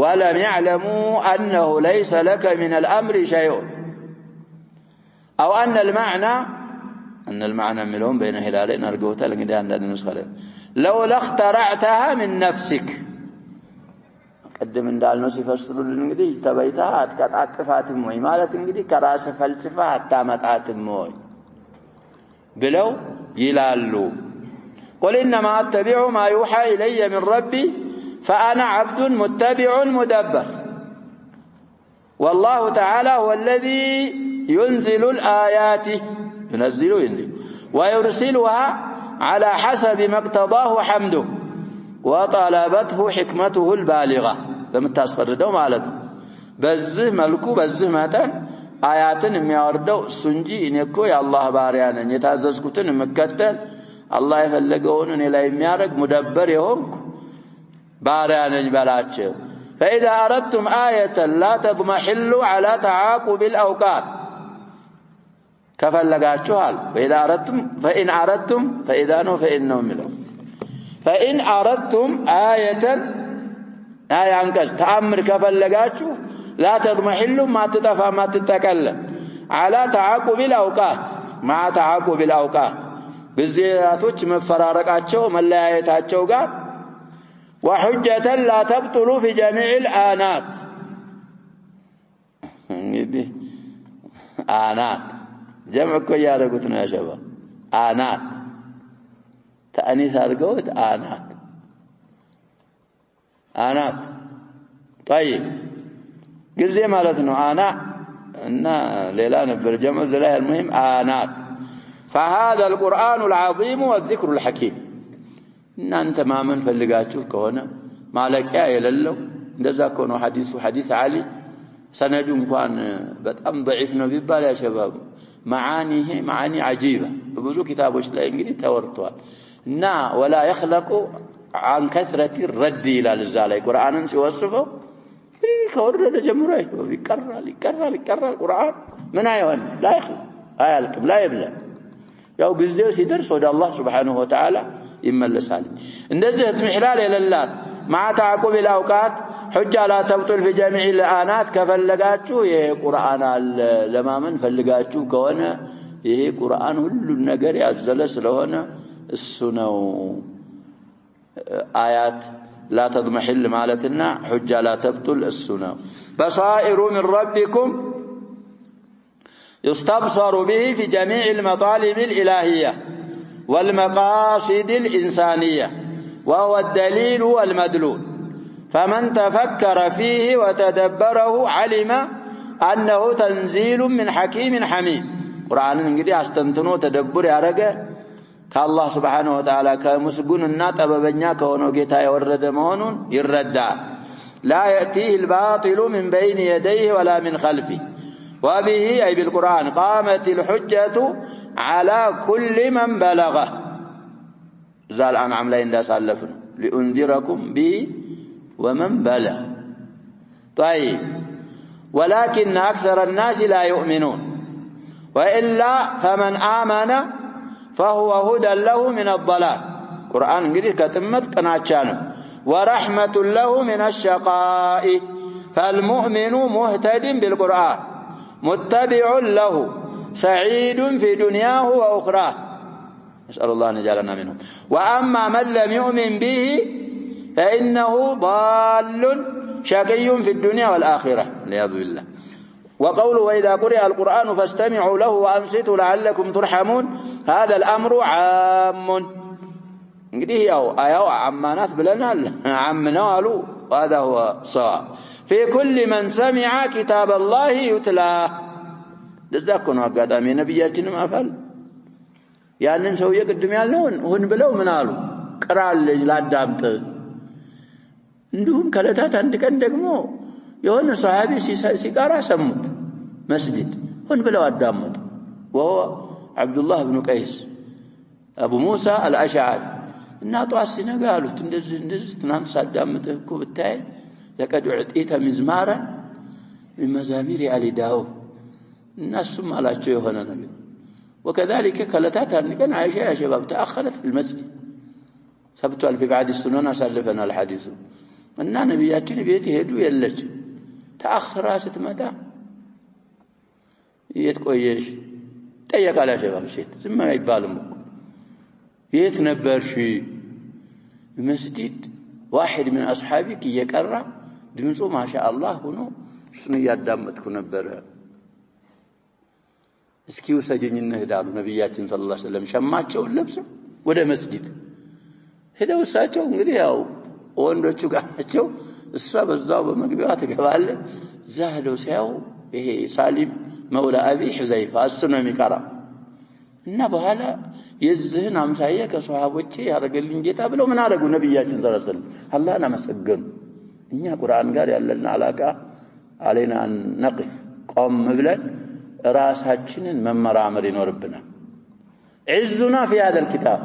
ولم يعلموا أنه ليس لك من الأمر شيء أو أن المعنى ملون بين هلالين أرجوتها لكن ده عندنا نسخة لو لاخترعتها من نفسك قدم እንዳልነው ሲፈስሩልን እንግዲህ ተበይታ አትቀጣጥፋትም ወይ ማለት እንግዲህ ከራስ ፈልስፋ አታመጣትም ወይ ብለው ይላሉ قل انما اتبع ما يوحى الي من ربي فانا عبد متبع مدبر والله تعالى هو الذي ينزل الآيات ينزل ويرسلها على حسب ما اقتضاه حمده وطلبته حكمته البالغة በመታስፈርደው ማለት ነው በዚህ መልኩ በዚህ መጠን አያትን የሚያወርደው እሱ እንጂ እኔ እኮ የአላህ ባሪያ ነኝ የታዘዝኩትን የምከተል አላህ የፈለገውን እኔ ላይ የሚያደርግ ሙደበር የሆንኩ ባሪያ ነኝ በላቸው فإذا أردتم آية لا تضمحلوا على تعاقب الأوقات كفلقاتشوال فإذا أردتم فإن أردتم فإذا نو فإنهم ملو فإن أردتم آية عنكس تأمر كفلقاتشو لا تضمحلوا ما تتفى ما تتكلم على تعاقب الأوقات مع تعاقب الأوقات بالزيادات مفرارقاتشو ملايتاتشو قال وحجة لا تبطل في جميع الآنات آنات جمع كويا رقوتنا يا شباب آنات تأنيث أرقوت آنات طيب قزي مالتنا آنا إنا ليلان برجمع زلاها المهم آنات فهذا القرآن العظيم والذكر الحكيم إن أنت ما من فلقاتشوك هنا مالك آية للو እንደዛ ነው حديث علي سنده እንኳን በጣም ضعيف ነው ቢባል يا شباب معاني عجيبة ብዙ كتابዎች ላይ እንግዲህ ተወርቷል እና ولا يخلق عن كثرة الرد الى الزالي قرآንን ሲወስፈው ከወረደ ጀምሮ ይቀራል ቁርአን ምን አይሆን لا يخلق አያልቅም لا يبلى ያው ጊዜው ሲደርስ ወደ አላህ Subhanahu Wa Ta'ala ይመለሳል እንደዚህ እትምሕላል የለላት مع تعقب الأوقات حجة لا تبطل في جميع الآنات كفلقاتشو يه قرآن لما من فلقاتشو كوانا يه قرآن كل النقر يعزلس لهنا السنة آيات لا تضمحل مالتنا حجة لا تبطل السنة بصائر من ربكم يستبصر به في جميع المطالب الإلهية والمقاصد الإنسانية وهو الدليل والمدلول فمن تفكر فيه وتدبره علم أنه تنزيل من حكيم حميد قرآن انجدي استنتنو تدبر يارجه كالله سبحانه وتعالى كمسجون النات أببنيا كونه جيتا يورد مهونون يردع لا يأتيه الباطل من بين يديه ولا من خلفه وبه أي بالقرآن قامت الحجة على كل من بلغه زال عن عملين لا سالفنا لأنذركم به ومن بلغ طيب ولكن أكثر الناس لا يؤمنون وإلا فمن آمن فهو هدى له من الضلال قرآن قريب كتمت قناتشانه ورحمة له من الشقاء فالمؤمن مهتد بالقرآن متبع له سعيد في دنياه وأخراه نسأل الله أن يجعلنا منهم وأما من لم يؤمن به فإنه ضال شقي في الدنيا والآخرة والعياذ بالله وقوله وإذا قرئ القرآن فاستمعوا له وأنصتوا لعلكم ترحمون هذا الأمر عام እንግዲህ ያው አያው አማናት ብለናል አምነው አሉ هذا هو صواب في كل من سمع كتاب الله يتلى ለዛኮ ነው አጋጣሚ ነብያችንም አፋል ያንን ሰው የቅድም ያልነውን ሁን ብለው ምን አሉ ቅራልኝ ላዳምጥ እንዲሁም ከለታት አንድ ቀን ደግሞ የሆነ ሷሃቢ ሲቀራ ሰሙት መስጊድ ሁን ብለው አዳመጡ وهو عبد الله بن قيس ابو موسى الاشعري እና ጧት ሲነጋ አሉት እንደዚህ ትናንት ሳዳምጥህ እኮ ብታይ ለቀድ ዕጢተ ምዝማራ በመዛሚር አሊ ዳውድ الناس አላቸው የሆነ ነገር وكذلك كلتات كان عائشه يا شباب تاخرت في المسجد ثبتوا في بعد السنن اسلفنا الحديث ان نبياتنا بيت ሄዱ የለች ተአخራ ስትመጣ የትቆየሽ ጠየቃላ شباب ሴት ዝም አይባልም የት ነበርሽ مسجد واحد من اصحابك يقرا ድምጹ ማሻአላህ ሆኖ እሱን ያዳመጥኩ ነበር እስኪው ሰጀኝና ሄዳሉ ነብያችን ሰለላሁ ዐለይሂ ወሰለም ሸማቸው ለብሰው ወደ መስጊድ ሄደው እሳቸው እንግዲህ ያው ወንዶቹ ጋር ናቸው እሷ በዛው በመግቢያው ተገባለ ዛህለው ሲያው ይሄ ሳሊም መውላ አቢ ሁዘይፋ እሱን የሚቀራ እና በኋላ የዝህን አምሳየ ከሷሃቦቼ ያረገልኝ ጌታ ብለው ምን አረጉ ነብያችን ሰለላሁ ዐለይሂ ወሰለም አላህን አመሰገኑ እኛ ቁርአን ጋር ያለን አላቃ علينا ان نقف قوم ብለን ራሳችንን መመራመር ይኖርብናል عزنا في هذا الكتاب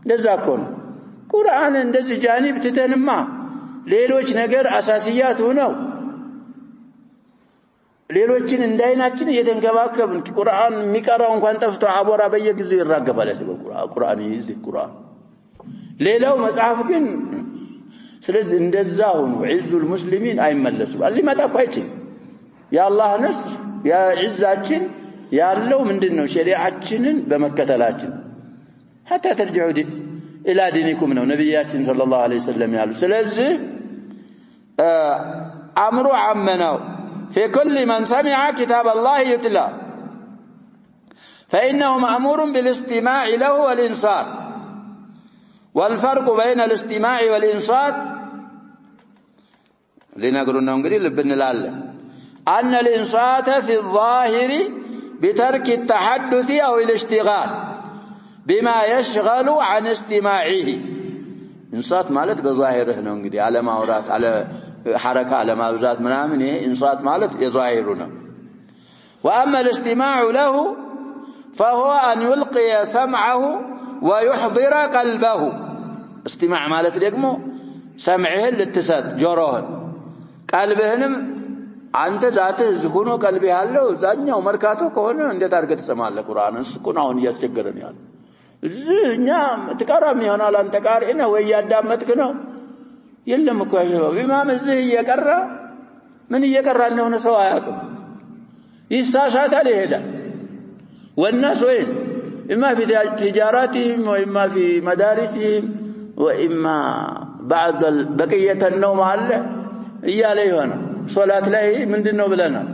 ለዛኮን ቁርአን እንደዚህ ጃኒብ ትተንማ ሌሎች ነገር አሳሲያት ሆነው ሌሎችን እንዳይናችን እየተንከባከብን ቁርአን የሚቀራው እንኳን ጠፍቶ አቦራ በየጊዜው ይራገፋል ቁርአን ይዝህ ቁርአን ሌላው መጽሐፍ ግን ስለዚህ እንደዛው ነው ዒዙል ሙስሊሚን አይመለሱም አሊማታ ቆይቺ ያአላህ ነስ ያ ዒዛችን ያለው ምንድነው ሸሪዓችንን በመከተላችን حتى ترجعوا الى دينكم ነው ነብያችን ሰለላሁ ዐለይሂ ወሰለም ያሉ ስለዚህ አምሩ አመናው في كل من سمع كتاب الله يتلى فإنه مأمور بالاستماع له والإنصات والفرق بين الاستماع والإنصات لنقولنا انقري لبن لله أن الإنصات في الظاهر بترك التحدث أو الاشتغال بما يشغل عن استماعه إنصات مالت بظاهره انقري على ما أورات على حركة على ما أوزات منامن إنصات مالت يظاهرنا وأما الاستماع له فهو أن يلقي سمعه ويحضر قلبه استماع مالت ليقمو سمعه للتسات جوروهن قلبهنم አንተ ዛትህ ዝሆኖ ቀልብ ያለው ዛኛው መርካቶ ከሆነ እንዴት አርገህ ተሰማለህ ቁርአንን ስቁናውን እያስቸገረን ያለ እኛ ተቃራሚ ይሆናል አንተ ቃሪ ነው ወይ ያዳመጥክ ነው የለም እኮ ያለው ኢማም እዚህ እየቀራ ምን እየቀራ እንደሆነ ሰው አያውቅም ይሳሳታል ይሄዳል والناس وين اما في تجاراتهم واما في مدارسهم واما بعض بقيه النوم አለ እያለ ይሆናል ሶላት ላይ ምንድነው ብለናል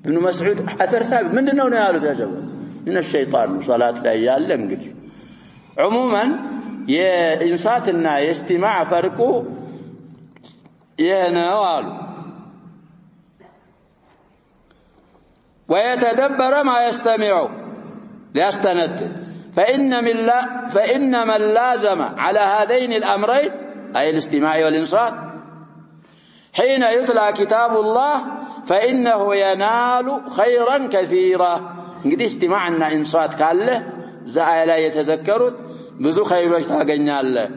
ابن مسعود اثر ثابت ምንድነው ነው ያሉት ያጀበ من الشيطان ሶላት ላይ ያለ እንግዲህ عموما የኢንሳትና የእስቲማዕ ፈርቁ የነዋል ويتدبر ما يستمع ليستند فإن من لازم على هذين الأمرين أي الاستماع والإنصات حين يتلى كتاب الله فإنه ينال خيرا كثيرا እንግዲህ استماعنا إنصات ካለ ዛያ ላይ የተዘከሩት ብዙ ኸይሮች ታገኛለህ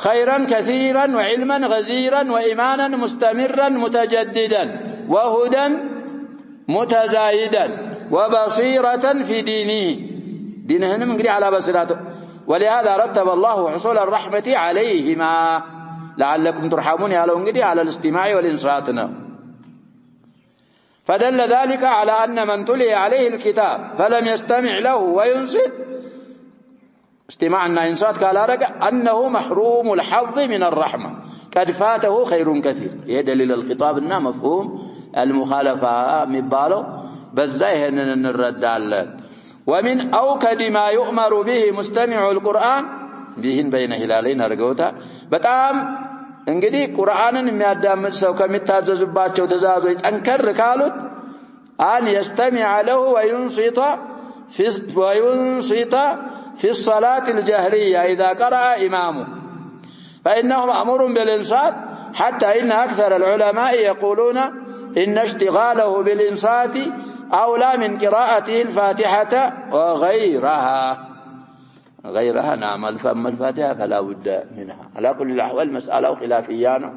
خيرا كثيرا وعلما غزيرا وإيمانا مستمرا متجددا وهدى متزايدا وبصيرة في دينهم انقري على بصيرته ولهذا رتب الله حصول الرحمة عليهما لعلكم ترحمون يا لو انقري على الاستماع والإنصاتنا فدل ذلك على أن من تلي عليه الكتاب فلم يستمع له وينصت استماعنا إنصات قال رجع أنه محروم الحظ من الرحمة قد فاته خير كثير. هي دليل الخطاب إنه مفهوم المخالفة مبالو بزا ይሄንን እንረዳለን ومن أوكد ما يؤمر به مستمع القرآن بهن بين هلالين አርገውታ በጣም እንግዲህ ቁርአንን የሚያዳምጥ ሰው ከሚታዘዙባቸው ትእዛዞች ጠንከር ካሉት أن يستمع له وينصت في الصلاة الجهرية إذا قرأ إمامه فإنه مأمور بالإنصات حتى إن أكثر العلماء يقولون إن اشتغاله بالإنصات أولى من قراءته الفاتحة وغيرها نعم فأما الفاتحة فلا بد منها على كل الأحوال مسألة خلافية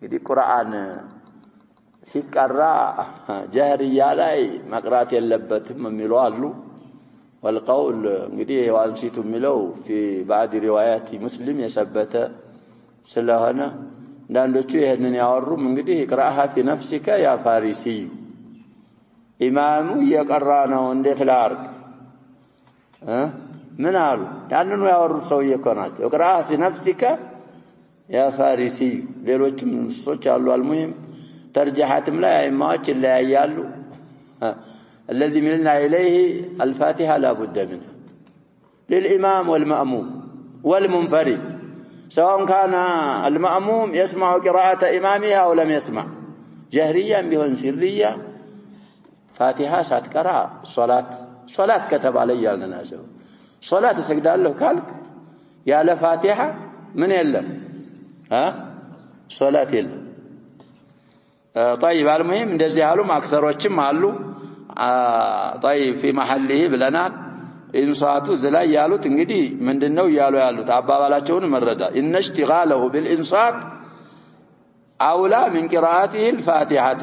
يدي قرآن سيقرأ جهرية لاي مقرات يلبتهم ملوالو والقول እንግዲህ ዋንሲቱ የሚለው في بعض روايات مسلم የሰበተ ስለሆነ እንዳንዶቹ ይሄንን ያወሩም እንግዲህ قراءها في نفسك يا فارسي ኢማሙ እየቀራ ነው እንዴት ላርግ ምን አሉ ያንኑ ያወሩት ሰው እየኮናቸው قراءها في نفسك يا فارسي ሌሎችም ሰዎች አሉ المهم ترجحاتم لا አይማዎች ይለያያሉ الذي ملنا إليه الفاتحة لا بد منها للإمام والمأموم والمنفرد سواء كان المأموم يسمع قراءة إمامها أو لم يسمع جهريا بهن سرية فاتحة ساتقرأ صلاة كتب علي الناس صلاة سجد له كالك يا لفاتحة من يلا صلاة يلا طيب المهم እንደዚህ ያሉም አክሰሮችም አሉ طيب في محله ብለናል ኢንሳቱ ዘላይ ያሉት እንግዲህ ምንድነው ያሉ ያሉት አባባላቸውን መረዳ ان اشتغاله بالانصات اولى من قراءته الفاتحه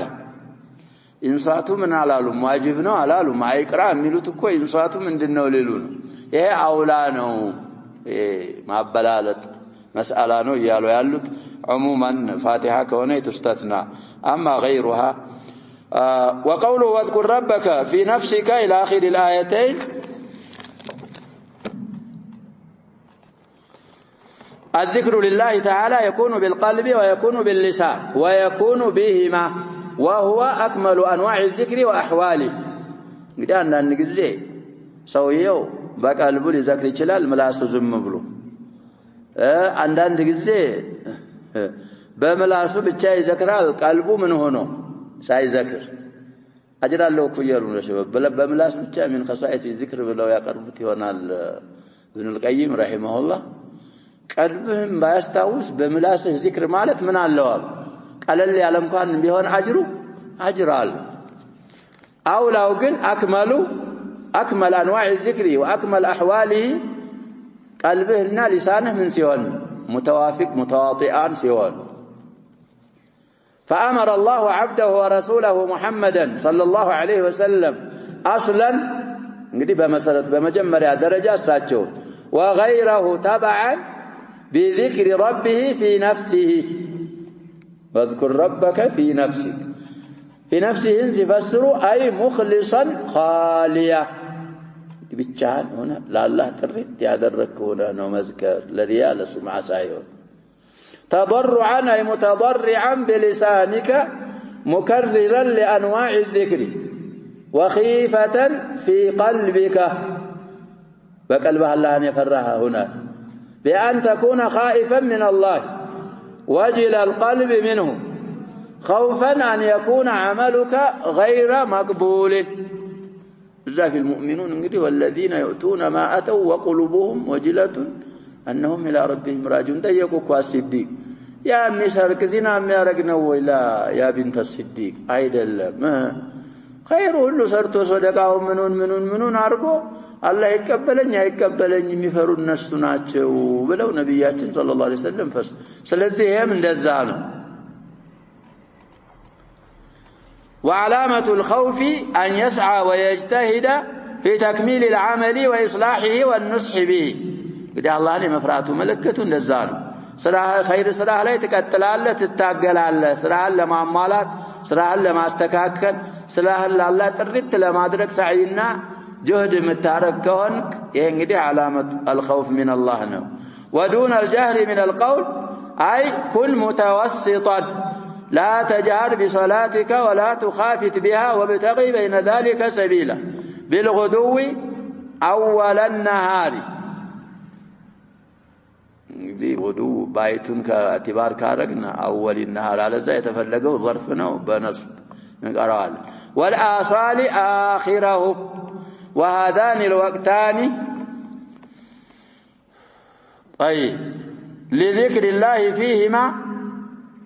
ኢንሳቱ ምን አላሉ ዋጅብ ነው አላሉ ማይቅራ የሚሉት እኮ ኢንሳቱ ምንድነው ሊሉ ነው ይሄ አውላ ነው ማበላለጥ مسألة ነው ያሉ ያሉት عموما فاتحة كونه تستثنى أما غيرها وقوله واذكر ربك في نفسك إلى آخر الآيتين الذكر لله تعالى يكون بالقلب ويكون باللسان ويكون بهما وهو أكمل أنواع الذكر وأحواله قدان نجزي سويو بقلبه لذكر يችላል ምላሱ ዝም ብሎ አንዳንድ ጊዜ በምላሱ ብቻ ይዘክራል ቀልቡ ምን ሆኖ ሳይዘክር አጅር አለው እኮ ይያሉ ነው በምላስ ብቻ ምን خصائص الذكر ብለው ያቀርቡት ይሆናል ابن القيم رحمه الله ቀልብህም ባያስታውስ በምላስህ ዚክር ማለት ምን አለው ቀለል ያለ እንኳን ቢሆን አጅራል አውላው ግን أكمل أنواع الذكر وأكمل أحواله قلبهنا لسانه من سيون متوافق متواطئان سيون فأمر الله عبده ورسوله محمدا صلى الله عليه وسلم أصلا እንግዲህ በመሰረት በመጀመሪያ ደረጃ እሳቸው وغيره تبعا بذكر ربه في نفسه واذكر ربك في نفسك في نفسه تفسروا أي مخلصا خاليا ብቻን ሆነ ለአላህ ጥሪት ያደረክ ሆነ ነው መዝከር ለሪያ ለሱምዓ ሳይሆን تضرعا أي متضرعا بلسانك مكررا لأنواع الذكر وخيفة في قلبك بقلب الله أن يفرها هنا بأن تكون خائفا من الله وجل القلب منه خوفا أن يكون عملك غير مقبول ذاك المؤمنون انغدي والذين يؤتون ما اتوا وقلوبهم وجلة انهم الى ربهم راجعون تيقوا الصديق يا مسرك زنا የሚያረግ ነው ወይላ ያ ቢንተ الصديق አይደለም خير ሁሉ ሰርቶ ሰደቃው ምኑን አርጎ አላህ ይቀበለኝ አይቀበለኝ የሚፈሩ እነሱ ናቸው ብለው ነብያችን ሰለላሁ ዐለይሂ ወሰለም ስለዚህ ይሄም እንደዛ ነው وعلامة الخوف أن يسعى ويجتهد في تكميل العمل وإصلاحه والنصح به قد الله أن مفراته ملكة للزان سراها خير سراها لا يتكتلال تتاقل على سراها لما عمالات سراها لما استكاكل سراها الله ترد لما أدرك سعينا جهد متارك كونك ينقدي علامة الخوف من الله نو ودون الجهر من القول أي كن متوسطا لا تجهر بصلاتك ولا تخافت بها وابتغي بين ذلك سبيلا بالغدو أول النهار غدو بايتن كاعتبار كارقنا أول النهار على ذا يتفلقوا ظرفنا بنصب نقرأ والآصال آخره وهذان الوقتان طيب لذكر الله فيهما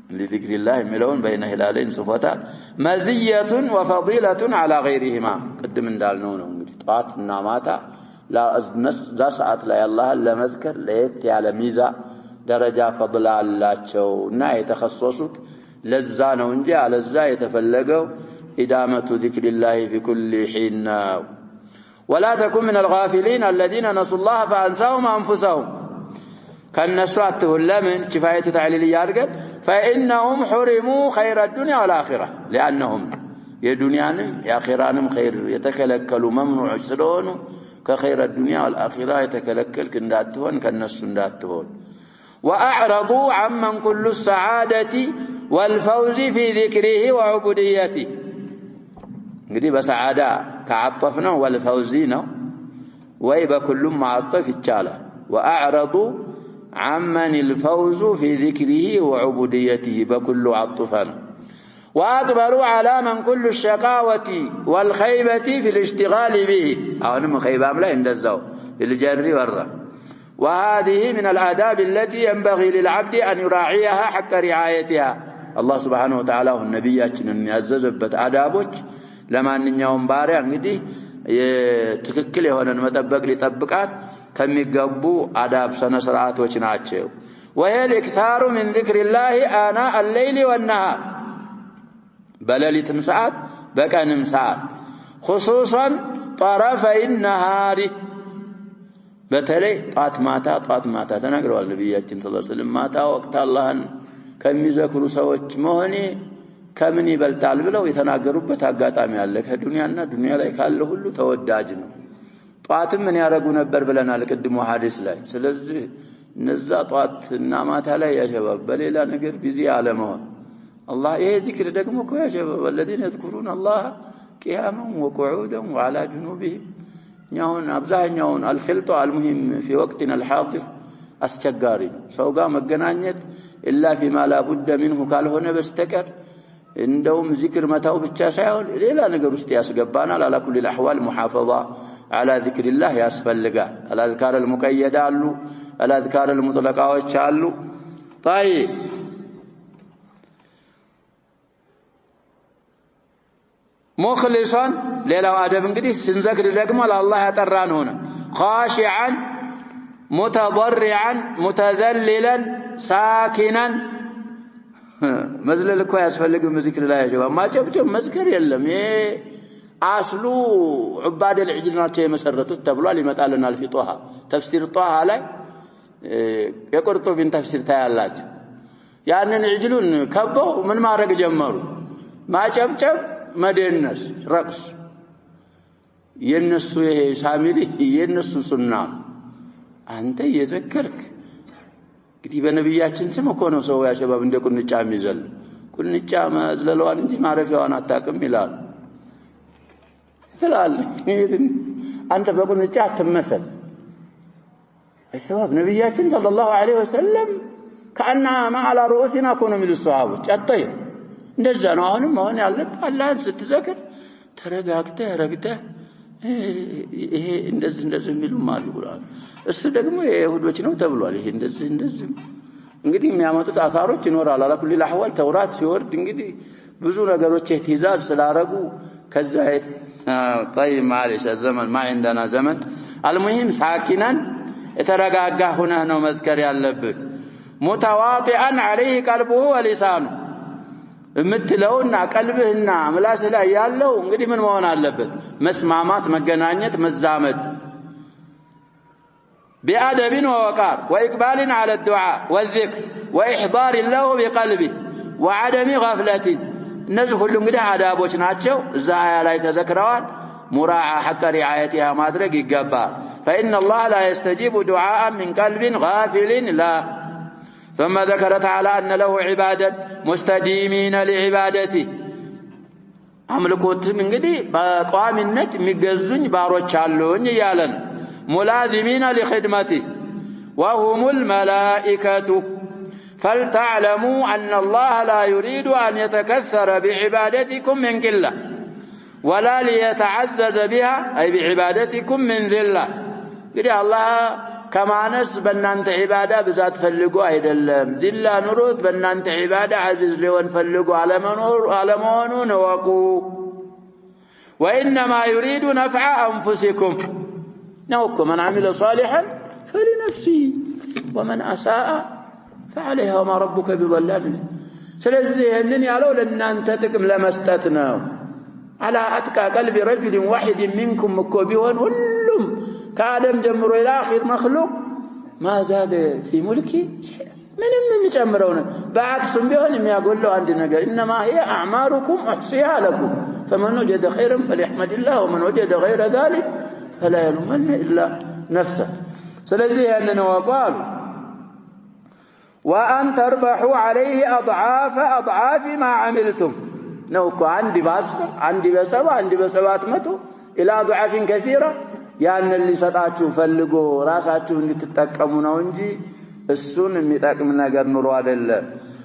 لذكر الله ملون بين هلالين صفتان مزية وفضيلة على غيرهما قدم اندالنو ነው እንግዲህ ጧትና ማታ لا ሰዓት ላይ አላህን ለመዝከር ለየት ያለ ሚዛ ደረጃ ፈضላ አላቸውና የተخصصት ለዛ ነው እንጂ አለዛ የተፈለገው ኢዳመቱ ذكر الله في كل حين ولا تكن من الغافلين الذين نسوا الله فأنساهم أنفسهم كالنسوات لمن كفاية تعليل يارجل فإنهم حرموا خير الدنيا والآخرة لأنهم يدنيانم يآخرانم خير يتكلكلوا ممنوع سلونه كخير الدنيا والآخرة يتكلكل كنداتهون كالنسو نداتهون وأعرضوا عمن كل السعادة والفوز في ذكره وعبوديته قدي بسعادة كعطفنا والفوزين ويبا كل معطف الجالة وأعرضوا عمن الفوز في ذكره وعبوديته بكل عطفنا وأكبروا على من كل الشقاوة والخيبة في الاشتغال به أولم خيبة لا يندزوا الجر والره وهذه من الآداب التي ينبغي للعبد أن يراعيها حق رعايتها الله سبحانه وتعالى والنبي أن يعززبت آدابك لما أن يوم بارع እንግዲህ ትክክል የሆነን መጠበቅ ሊጠብቃት ከሚገቡ አዳብ ሰነ ስርዓቶች ናቸው وهي الاكثار من ذكر الله آناء الليل والنهار بلليتم ساعات بقنم ساعات خصوصا طرفي النهار بتلي طات ماتا ተናግረዋል ነብያችን ሰለላሁ ዐለይሂ ወሰለም ማታ ወቅት አላህን ከሚዘክሩ ሰዎች መሆኔ ከምን ይበልጣል ብለው የተናገሩበት አጋጣሚ አለ ከዱንያና ዱንያ ላይ ካለ ሁሉ ተወዳጅ ነው ጧትም ምን ያረጉ ነበር ብለናል ቅድሙ ሐዲስ ላይ ስለዚህ እነዛ ጧትና ማታ ላይ ያሸባብ በሌላ ነገር ቢዚ አለመሆን الله يذكر ደግሞ እኮ ያሸባብ الذين يذكرون الله قياما وقعودا وعلى جنوبهم ኛውን አብዛኛውን الخلط المهم في وقتنا الحاضر አስቸጋሪ ሰው ጋር መገናኘት الا فيما لا بد منه ካልሆነ በስተቀር እንደውም ذكر መታው ብቻ ሳይሆን ሌላ ነገር ውስጥ ያስገባናል على كل الاحوال محافظه على ذكر الله ያስፈልጋል الاذكار المقيده አሉ الاذكار المطلقاዎች አሉ طيب مخلصا ሌላው አደብ እንግዲህ ስንዘክር ደግሞ ለአላህ ያጠራን ሆነ خاشعا متضرعا متذللا ساكنا መዝለል እኮ ያስፈልግም ذكر ላይ ያጀባ ማጨብጨብ መዝከር የለም ይሄ አስሉ ዑባድ العجل ናቸው የመሰረቱት ተብሏል ይመጣልናል في طه ተፍሲር طه ላይ የቁርጡቢን ተፍሲር ታያላችሁ ያንን ዕጅሉን ከበው ምን ማድረግ ጀመሩ ማጨብጨብ መደነስ ረቅስ የነሱ ይሄ ሳሚሪ የነሱ ሱና አንተ የዘከርክ እንግዲህ በነብያችን ስም እኮ ነው ሰው ያሸባብ እንደ ቁንጫ የሚዘል ቁንጫ ማዝለለዋን እንጂ ማረፊያዋን አጣቅም ይላል ትላል አንተ በቁንጫ አትመሰል ያሸባብ ነብያችን ሰለላሁ ዐለይሂ ወሰለም كأنها ما على رؤوسنا كونوا من الصحابة الطيب እንደዛ ነው አሁንም አሁን ያለበት አላህን ስትዘክር ተረጋግተህ ረግተህ ይሄ እንደዚህ የሚሉም አሉ ቁርአን እሱ ደግሞ የይሁዶች ነው ተብሏል ይሄ እንደዚህ እንግዲህ የሚያመጡት አሳሮች ይኖራል على كل الاحوال ተውራት ሲወርድ እንግዲህ ብዙ ነገሮች ትእዛዝ ስላረጉ ከዛ طيب معلش الزمن ما عندنا زمن المهم ساكنا የተረጋጋ ሆነህ ነው መዝከር ያለብህ متواطئا عليه قلبه ولسانه እምትለውና ቀልብህና ምላስህ ላይ ያለው እንግዲህ ምን መሆን አለበት መስማማት መገናኘት መዛመድ بأدب ووقار وإقبال على الدعاء والذكر وإحضار له بقلبه وعدم غفلة እነዚህ ሁሉ እንግዲህ አዳቦች ናቸው እዛ አያ ላይ ተዘክረዋል مراعاة حق رعايتها ማድረግ ይገባል فإن الله لا يستجيب دعاء من قلب غافل لا ثم ذكر تعالى أن له عبادا مستديمين لعبادته أملكوت من قدي بقوام النت مجزون باروش علون يالن ملازمين لخدمته وهم الملائكة فلتعلموا أن الله لا يريد أن يتكثر بعبادتكم من قلة ولا ليتعزز بها أي بعبادتكم من ذلة قد الله كما نس بنانت عبادة بذات فلقوا أيد ذلة نرود بنانت عبادة عزيز لون فلقوا على مونون وقوا وإنما يريد نفع أنفسكم نوكم من عمل صالحا فلنفسه ومن أساء فعليها وما ربك بظلام سلزي أنني ألو لن أنتتكم لمستتنا على أتقى قلب رجل واحد منكم مكوبيون كلهم كآدم جمر إلى آخر مخلوق ما زاد في ملكي من يجمرون بعد سنبيون يقول له عندنا إنما هي أعماركم أحصيها لكم فمن وجد خيرا فليحمد الله ومن وجد غير ذلك فلا يلومن إلا نفسه سلزي أننا وقالوا وأن تربحوا عليه أضعاف ما عملتم نوكو عندي بسبات متو إلى أضعاف كثيرة يعني اللي سطاتشو فلقوا راساتشو اللي تتقموا نجي السن متقمنا غير نرواد الله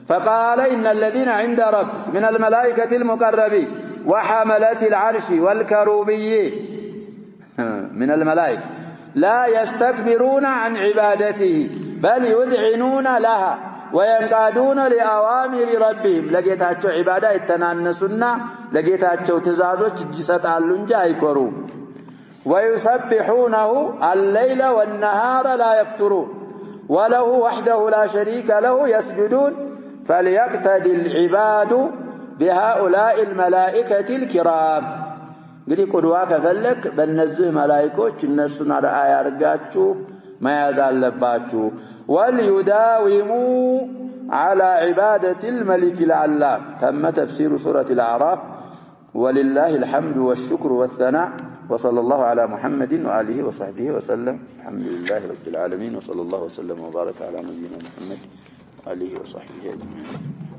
فقال إن الذين عند رب من الملائكة المقربين وحملة العرش والكروبيين من الملائكة لا يستكبرون عن عبادته بل يذعنون لها وينقادون لأوامر ربهم لقيتاتشو عبادة التنانسنا لقيتاتشو تزازوش جسطالو انجا يكورو ويسبحونه الليل والنهار لا يفترون وله وحده لا شريك له يسجدون فليقتدي العباد بهؤلاء الملائكة الكرام قلي قدوا كفلك بنزه ملائكوش النسنا رأي أرقاتشو ما يزال لباتشو وليداوموا على عبادة الملك العلام تم تفسير سورة الأعراف ولله الحمد والشكر والثناء وصلى الله على محمد وآله وصحبه وسلم الحمد لله رب العالمين وصلى الله وسلم وبارك على نبينا محمد وآله وصحبه أجمعين